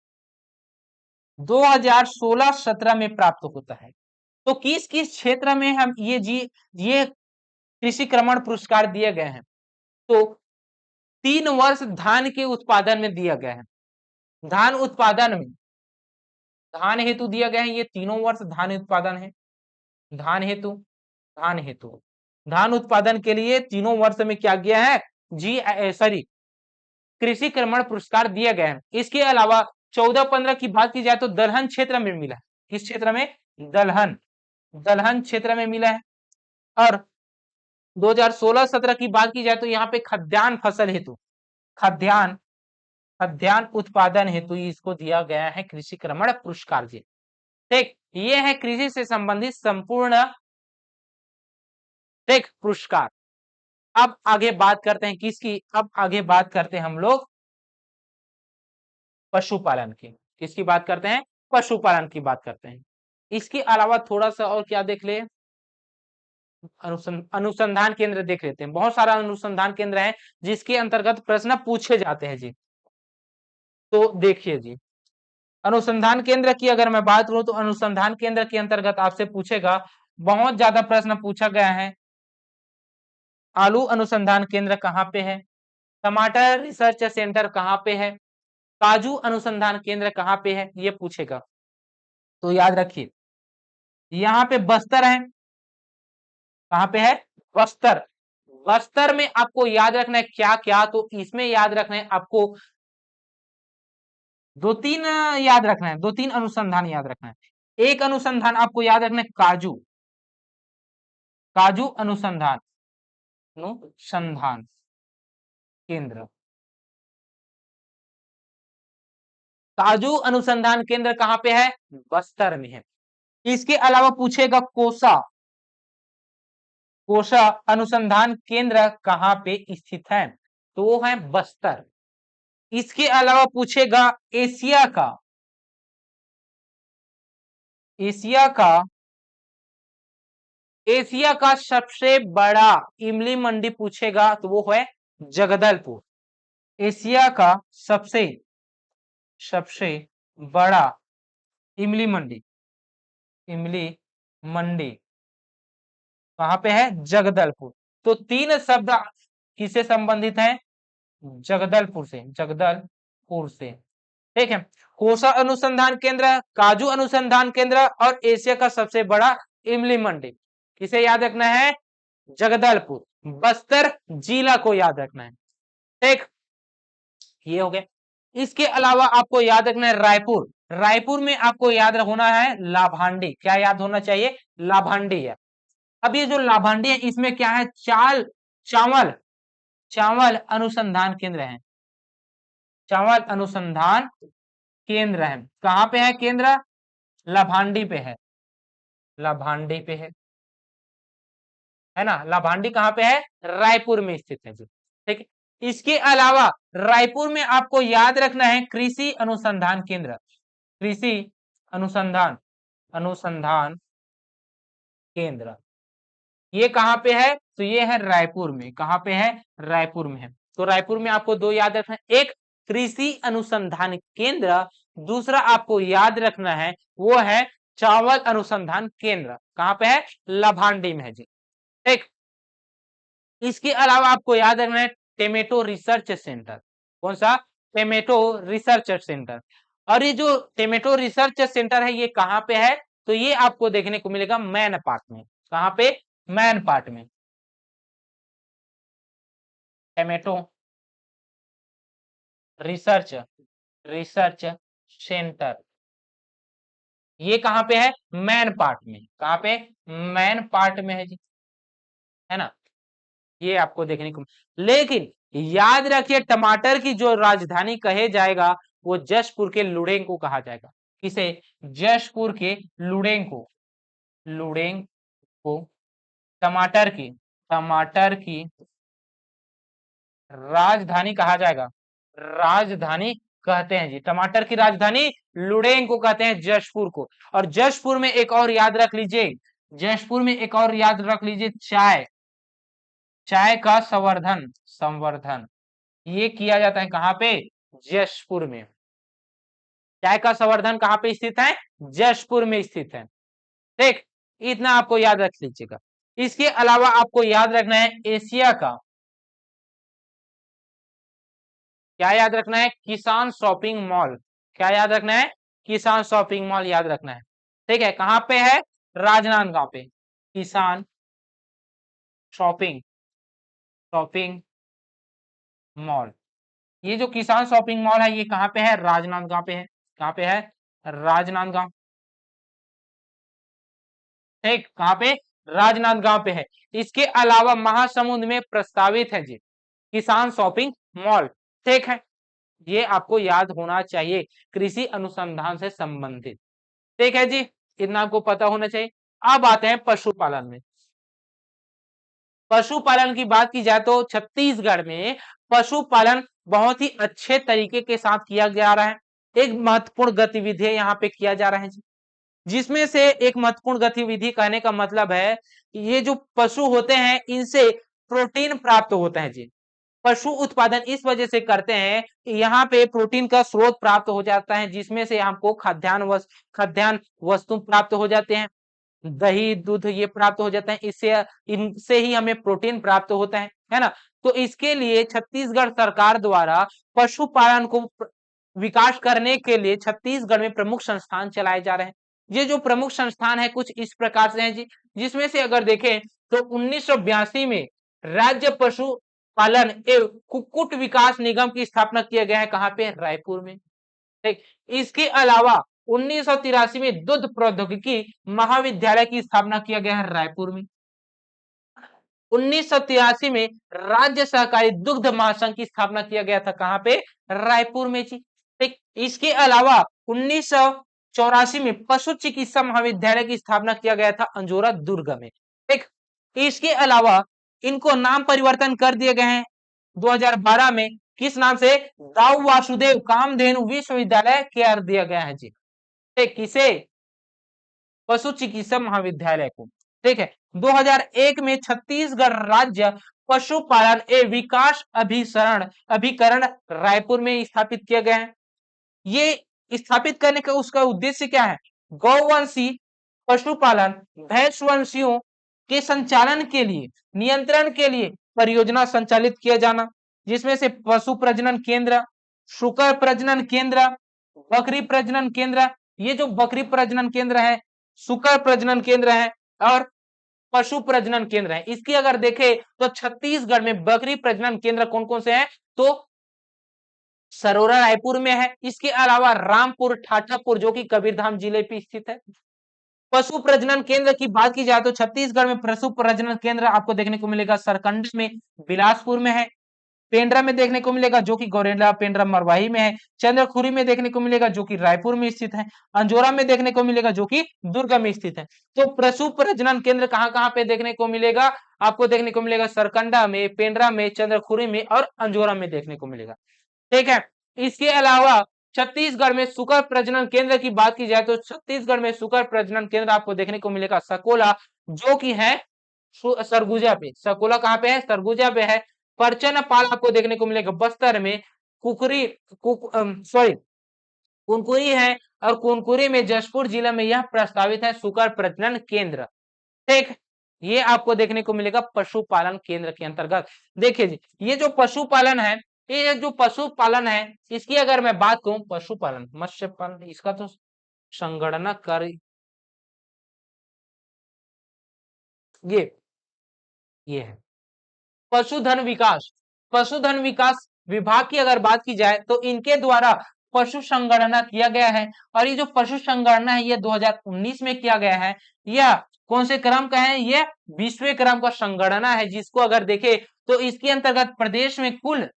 S1: 2016-17 में प्राप्त होता है। तो किस किस क्षेत्र में हम ये कृषि क्रमण पुरस्कार दिए गए हैं, तो 3 वर्ष धान के उत्पादन में दिया गया है, धान उत्पादन में, धान हेतु दिया गया है, ये तीनों वर्ष धान उत्पादन है, धान हेतु, धान हेतु, धान उत्पादन के लिए तीनों वर्ष में क्या किया है, सॉरी, कृषि क्रमण पुरस्कार दिया गया है। इसके अलावा 14-15 की बात की जाए तो दलहन क्षेत्र में मिला है, किस क्षेत्र में, दलहन क्षेत्र में मिला है। और 2016-17 की बात की जाए तो यहाँ पे खाद्यान्न फसल हेतु, खाद्यान्न उत्पादन हेतु इसको दिया गया है कृषि क्रमण पुरस्कार जी। ठीक, ये है कृषि से संबंधित संपूर्ण ठीक पुरस्कार। अब आगे बात करते हैं किसकी, अब आगे बात करते हैं हम लोग पशुपालन की, किसकी बात करते हैं, पशुपालन की बात करते हैं। इसके अलावा थोड़ा सा और क्या देख ले, अनुसंधान केंद्र देख लेते हैं। बहुत सारा अनुसंधान केंद्र है जिसके अंतर्गत प्रश्न पूछे जाते हैं जी। तो देखिए जी, अनुसंधान केंद्र की अगर मैं बात करूं तो अनुसंधान केंद्र के अंतर्गत आपसे पूछेगा, बहुत ज्यादा प्रश्न पूछा गया है, आलू अनुसंधान केंद्र कहाँ पे है, टमाटर रिसर्च सेंटर कहाँ पे है, काजू अनुसंधान केंद्र कहाँ पे है, ये पूछेगा। तो याद रखिए, यहाँ पे बस्तर है, कहाँ पे है, बस्तर। बस्तर में आपको याद रखना है क्या क्या, तो इसमें याद रखना है आपको 2-3 याद रखना है, 2-3 अनुसंधान याद रखना है। एक अनुसंधान आपको याद रखना है काजू, काजू अनुसंधान केंद्र, काजू अनुसंधान केंद्र कहाँ पे है, बस्तर में है। इसके अलावा पूछेगा कोसा, कोसा अनुसंधान केंद्र कहाँ पे स्थित है, तो वो है बस्तर। इसके अलावा पूछेगा एशिया का, एशिया का, एशिया का सबसे बड़ा इमली मंडी पूछेगा, तो वो है जगदलपुर। एशिया का सबसे सबसे बड़ा इमली मंडी, इमली मंडी कहाँ पे है, जगदलपुर। तो 3 शब्द किससे संबंधित है, जगदलपुर से, जगदलपुर से। ठीक है, कोसा अनुसंधान केंद्र, काजू अनुसंधान केंद्र और एशिया का सबसे बड़ा इमली मंडी, किसे याद रखना है, जगदलपुर, बस्तर जिला को याद रखना है। ठीक, ये हो गया। इसके अलावा आपको याद रखना है रायपुर, रायपुर में आपको याद होना है लाभांडी, क्या याद होना चाहिए, लाभांडी है। अब ये जो लाभांडी है इसमें क्या है, चावल चावल अनुसंधान केंद्र है, चावल अनुसंधान केंद्र है। कहाँ पे है केंद्र? लाभांडी पे है, लाभांडी पे है ना। लाभांडी कहाँ पे है? रायपुर में स्थित है जी। ठीक है। इसके अलावा रायपुर में आपको याद रखना है कृषि अनुसंधान केंद्र, कृषि अनुसंधान अनुसंधान केंद्र। ये कहाँ पे है? तो ये है रायपुर में। कहाँ पे है? रायपुर में है। तो रायपुर में आपको दो याद रखना है, एक कृषि अनुसंधान केंद्र, दूसरा आपको याद रखना है वो है चावल अनुसंधान केंद्र। कहाँ पे है? लाभांडी में है जी। ठीक। इसके अलावा आपको याद रखना है टेमेटो रिसर्च सेंटर। कौन सा? Tomato research centre. और ये जो टेमेटो रिसर्च सेंटर है ये कहाँ पे है? तो ये आपको देखने को मिलेगा मैन पार्क में। कहाँ पे? मैन पार्क में। टेमेटो रिसर्च रिसर्च सेंटर ये कहाँ पे है? मैन पार्ट में। कहाँ पे? मैन पार्ट में है जी, है ना। ये आपको देखने को, लेकिन याद रखिए टमाटर की जो राजधानी कहे जाएगा वो जशपुर के लुडेंग को कहा जाएगा। किसे? जशपुर के लुडेंग को, लुडेंग को टमाटर की राजधानी कहा जाएगा। राजधानी कहते हैं जी, टमाटर की राजधानी लुडेंग को कहते हैं, जशपुर को। और जशपुर में एक और याद रख लीजिए, जशपुर में एक और याद रख लीजिए, चाय, चाय का संवर्धन, संवर्धन ये किया जाता है कहाँ पे? जशपुर में। चाय का संवर्धन कहाँ पे स्थित है? जशपुर में स्थित है। ठीक, इतना आपको याद रख लीजिएगा। इसके अलावा आपको याद रखना है एशिया का, क्या याद रखना है? किसान शॉपिंग मॉल। क्या याद रखना है? किसान शॉपिंग मॉल याद रखना है। ठीक है, कहाँ पे है? राजनांदगांव पे। किसान शॉपिंग शॉपिंग मॉल, ये जो किसान शॉपिंग मॉल है ये कहाँ पे है? राजनांदगांव पे है। कहाँ पे है? राजनांदगांव। ठीक, कहाँ पे? राजनांदगांव पे है। इसके अलावा महासमुंद में प्रस्तावित है जी किसान शॉपिंग मॉल। ठीक है, ये आपको याद होना चाहिए, कृषि अनुसंधान से संबंधित। ठीक है जी, इतना आपको पता होना चाहिए। अब आते हैं पशुपालन में। पशुपालन की बात की जाए तो छत्तीसगढ़ में पशुपालन बहुत ही अच्छे तरीके के साथ किया जा रहा है। एक महत्वपूर्ण गतिविधि यहाँ पे किया जा रहा है जी, जिसमें से एक महत्वपूर्ण गतिविधि कहने का मतलब है ये जो पशु होते हैं इनसे प्रोटीन प्राप्त होता है जी। पशु उत्पादन इस वजह से करते हैं कि यहाँ पे प्रोटीन का स्रोत प्राप्त हो जाता है, जिसमें से हमको खाद्यान्न वस्तु प्राप्त हो जाते हैं, दही दूध ये प्राप्त हो जाता है, इससे इनसे ही हमें प्रोटीन प्राप्त होता है ना। तो इसके लिए छत्तीसगढ़ सरकार द्वारा पशुपालन को विकास करने के लिए छत्तीसगढ़ में प्रमुख संस्थान चलाए जा रहे हैं। ये जो प्रमुख संस्थान है कुछ इस प्रकार से हैं जी, जिसमें से अगर देखें तो 1982 में राज्य पशु पालन एवं कुक्कुट विकास निगम की स्थापना किया गया है। कहाँ पे? रायपुर में। ठीक, इसके अलावा 1983 में दुग्ध प्रौद्योगिकी महाविद्यालय की स्थापना किया गया है रायपुर में। 1983 में राज्य सहकारी दुग्ध महासंघ की स्थापना किया गया था। कहाँ पे? रायपुर में जी। ठीक, इसके अलावा 1984 में पशु चिकित्सा महाविद्यालय की स्थापना किया गया था अंजोरा दुर्ग में। ठीक, इसके अलावा इनको नाम परिवर्तन कर दिए गए हैं 2012 में, किस नाम से? दाऊ वासुदेव कामधेनु विश्वविद्यालय कर दिया गया है जी। ठीक, किसे? पशु चिकित्सा महाविद्यालय को। ठीक है, 2001 में छत्तीसगढ़ राज्य पशुपालन एवं विकास अभिकरण रायपुर में स्थापित किया गया है। ये स्थापित करने का उसका उद्देश्य क्या है? गौवंशी पशुपालन भैंसवंशियों के संचालन के लिए, नियंत्रण के लिए परियोजना संचालित किया जाना, जिसमें से पशु प्रजनन केंद्र, शुकर प्रजनन केंद्र, बकरी प्रजनन केंद्र, ये जो बकरी प्रजनन केंद्र है, शुकर प्रजनन केंद्र है और पशु प्रजनन केंद्र है। इसकी अगर देखें तो छत्तीसगढ़ में बकरी प्रजनन केंद्र कौन कौन से हैं? तो सरोरा रायपुर में है, इसके अलावा रामपुर ठाठापुर जो कि कबीरधाम जिले पे स्थित है। पशु प्रजनन केंद्र की बात की जाए तो छत्तीसगढ़ में पशु प्रजनन केंद्र आपको देखने को मिलेगा सरकंड में, बिलासपुर में है। पेंड्रा में देखने को मिलेगा जो कि गौरेला पेंड्रा मरवाही में है। चंद्रखुरी में देखने को मिलेगा जो कि रायपुर में स्थित है। अंजोरा में देखने को मिलेगा जो कि दुर्ग में स्थित है। तो पशु प्रजनन केंद्र कहाँ कहाँ पे देखने को मिलेगा? आपको देखने को मिलेगा सरकंडा में, पेंड्रा में, चंद्रखुरी में और अंजोरा में देखने को मिलेगा। ठीक है। इसके अलावा छत्तीसगढ़ में सुकर प्रजनन केंद्र की बात की जाए तो छत्तीसगढ़ में सुकर प्रजनन केंद्र आपको देखने को मिलेगा सकोला, जो कि है सरगुजा पे। सकोला कहाँ पे है? सरगुजा पे है। परचन पाल आपको देखने को मिलेगा बस्तर में। कुकरी सॉरी कुनकुरी है, और कुनकुरी में जशपुर जिला में यह प्रस्तावित है सुकर प्रजनन केंद्र। ठीक, ये आपको देखने को मिलेगा पशुपालन केंद्र के अंतर्गत। देखिए जी, ये जो पशुपालन है, ये जो पशुपालन है, इसकी अगर मैं बात करूं, पशुपालन मत्स्य पालन, इसका तो संगणना कर ये ये है पशुधन विकास। पशुधन विकास विभाग की अगर बात की जाए तो इनके द्वारा पशु संगणना किया गया है, और ये जो पशु संगणना है ये 2019 में किया गया है। यह कौन से क्रम का है? ये 20वें क्रम का संगणना है, जिसको अगर देखे तो इसके अंतर्गत प्रदेश में कुल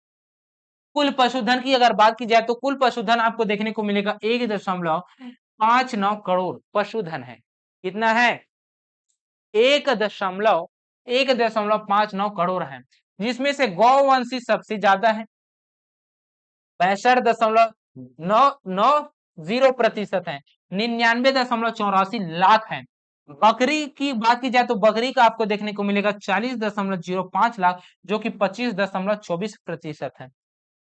S1: कुल पशुधन की अगर बात की जाए तो कुल पशुधन आपको देखने को मिलेगा 1.59 करोड़ पशुधन है। कितना है? 1.59 करोड़ है, जिसमें से गौवंशी सबसे ज्यादा है, 65.990% है। 99.84 है। बकरी की बात की जाए तो बकरी का आपको देखने को मिलेगा 40.05 लाख, जो कि 25.24% है।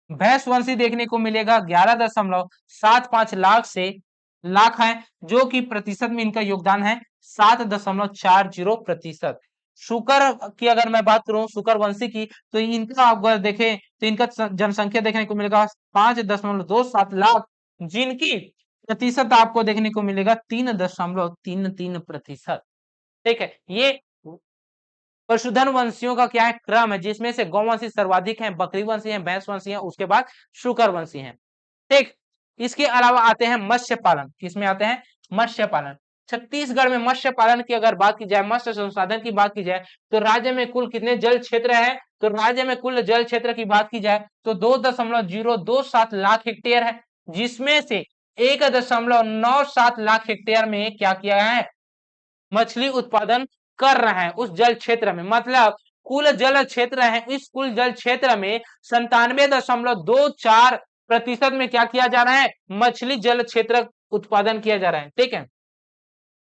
S1: भैंस वंशी देखने को मिलेगा 11.75 लाख है, जो कि प्रतिशत में इनका योगदान है 7.40%। शुकर की अगर मैं बात करूं, शुकर वंशी की, तो इनका आप अगर देखें तो इनका जनसंख्या देखने को मिलेगा 5.27 लाख, जिनकी प्रतिशत आपको देखने को मिलेगा 3.33%। ठीक है, ये पशुधन वंशियों का क्या है? क्रम है, जिसमें से गौवंशी सर्वाधिक हैं, बकरी वंशी हैं, भैंस वंशी हैं, उसके बाद शुकर वंशी हैं। ठीक, इसके अलावा आते हैं मत्स्य पालन। किसमें आते हैं? मत्स्य पालन। छत्तीसगढ़ में मत्स्य पालन की अगर बात की जाए, मत्स्य संसाधन की बात की जाए, तो राज्य में कुल कितने जल क्षेत्र है? तो राज्य में कुल जल क्षेत्र की बात की जाए तो 2.027 लाख हेक्टेयर है, जिसमें से 1.97 लाख हेक्टेयर में क्या किया है? मछली उत्पादन कर रहे हैं उस जल क्षेत्र में। मतलब कुल जल क्षेत्र है, इस कुल जल क्षेत्र में 97.24% में क्या किया जा रहा है? मछली जल क्षेत्र उत्पादन किया जा रहा है। ठीक है,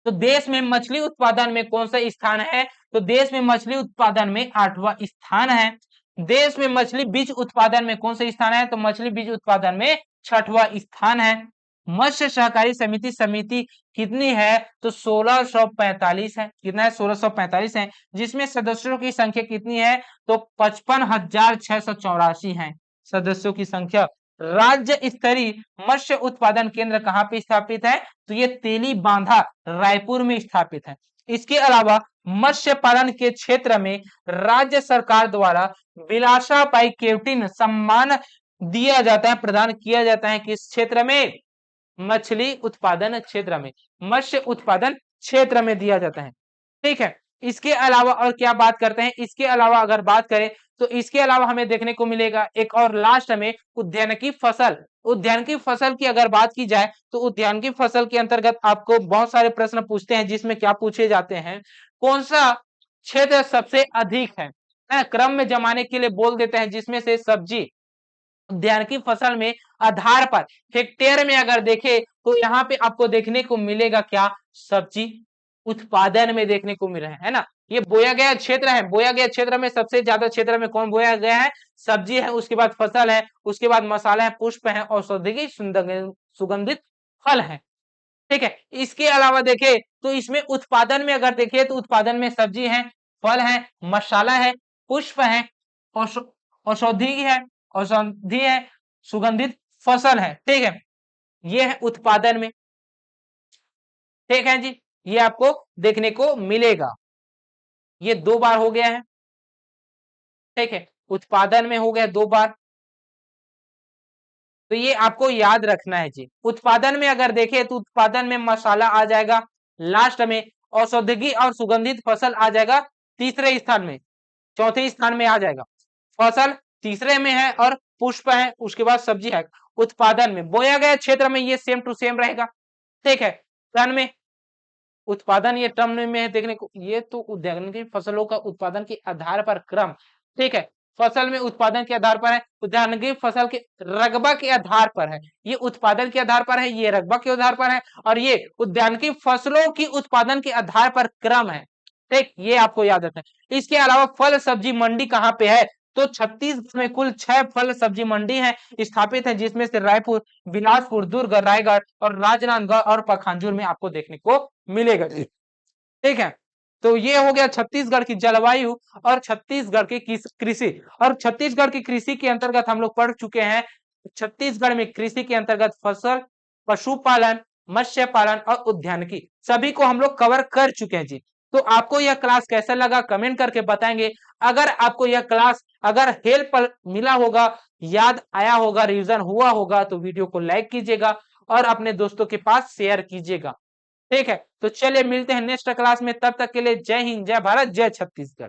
S1: तो देश में मछली उत्पादन में कौन सा स्थान है? तो देश में मछली उत्पादन में 8वां स्थान है। देश में मछली बीज उत्पादन में कौन सा स्थान है? तो मछली बीज उत्पादन में 6वां स्थान है। मत्स्य सहकारी समिति कितनी है? तो 1645 है। कितना है? 1645 है, जिसमें सदस्यों की संख्या कितनी है? तो 55,684 है सदस्यों की संख्या। राज्य स्तरीय मत्स्य उत्पादन केंद्र कहाँ पे स्थापित है? तो ये तेली बांधा रायपुर में स्थापित है। इसके अलावा मत्स्य पालन के क्षेत्र में राज्य सरकार द्वारा बिलासा बाई केवटिन सम्मान दिया जाता है, प्रदान किया जाता है। किस क्षेत्र में? मछली उत्पादन क्षेत्र में, मत्स्य उत्पादन क्षेत्र में दिया जाता है। ठीक है, इसके अलावा और क्या बात करते हैं? इसके अलावा अगर बात करें तो इसके अलावा हमें देखने को मिलेगा एक और लास्ट में उद्यान की फसल। उद्यान की फसल की अगर बात की जाए तो उद्यान की फसल के अंतर्गत आपको बहुत सारे प्रश्न पूछते हैं, जिसमें क्या पूछे जाते हैं? कौन सा क्षेत्र सबसे अधिक है? क्रम में जमाने के लिए बोल देते हैं, जिसमें से सब्जी उद्यान की फसल में आधार पर हेक्टेयर में अगर देखें तो यहाँ पे आपको देखने को मिलेगा क्या? सब्जी उत्पादन में देखने को मिल रहा है ना। ये बोया गया क्षेत्र है, बोया गया क्षेत्र में सबसे ज्यादा क्षेत्र में कौन बोया गया है? सब्जी है, उसके बाद फसल है, उसके बाद मसाला है, पुष्प है, औषधि सुगंधित फल है। ठीक है, इसके अलावा देखें तो इसमें उत्पादन में अगर देखें तो उत्पादन में सब्जी है, फल है, मसाला है, पुष्प है, औषधि है, औषधि है, सुगंधित फसल है। ठीक है, ये है उत्पादन में। ठीक है जी, ये आपको देखने को मिलेगा। ये 2 बार हो गया है। ठीक है, उत्पादन में हो गया 2 बार, तो ये आपको याद रखना है जी। उत्पादन में अगर देखें तो उत्पादन में मसाला आ जाएगा, लास्ट में औषधि और सुगंधित फसल आ जाएगा तीसरे स्थान में, चौथे स्थान में आ जाएगा। फसल तीसरे में है और पुष्प है, उसके बाद सब्जी है। उत्पादन में बोया गया क्षेत्र में ये सेम टू सेम रहेगा, ठीक है। टन में उत्पादन ये टर्म में है देखने को, ये तो उद्यान की फसलों का उत्पादन के आधार पर क्रम, ठीक है। फसल में उत्पादन के आधार पर है, उद्यान की फसल के रकबा के आधार पर है, ये उत्पादन के आधार पर है, ये रकबा के आधार पर है, और ये उद्यान की फसलों की उत्पादन के आधार पर क्रम है, ठीक। ये आपको याद रखना है। इसके अलावा फल सब्जी मंडी कहाँ पे है, तो छत्तीसगढ़ में कुल 6 फल सब्जी मंडी है स्थापित है, जिसमें से रायपुर, बिलासपुर, दुर्ग, रायगढ़ और राजनांदगांव और पखांजूर में आपको देखने को मिलेगा, ठीक है। तो ये हो गया छत्तीसगढ़ की जलवायु और छत्तीसगढ़ की कृषि। और छत्तीसगढ़ की कृषि के अंतर्गत हम लोग पढ़ चुके हैं, छत्तीसगढ़ में कृषि के अंतर्गत फसल, पशुपालन, मत्स्य पालन और उद्यानिकी सभी को हम लोग कवर कर चुके हैं जी। तो आपको यह क्लास कैसा लगा कमेंट करके बताएंगे। अगर आपको यह क्लास अगर हेल्प मिला होगा, याद आया होगा, रिवीजन हुआ होगा, तो वीडियो को लाइक कीजिएगा और अपने दोस्तों के पास शेयर कीजिएगा, ठीक है। तो चलिए मिलते हैं नेक्स्ट क्लास में, तब तक के लिए जय हिंद, जय भारत, जय छत्तीसगढ़।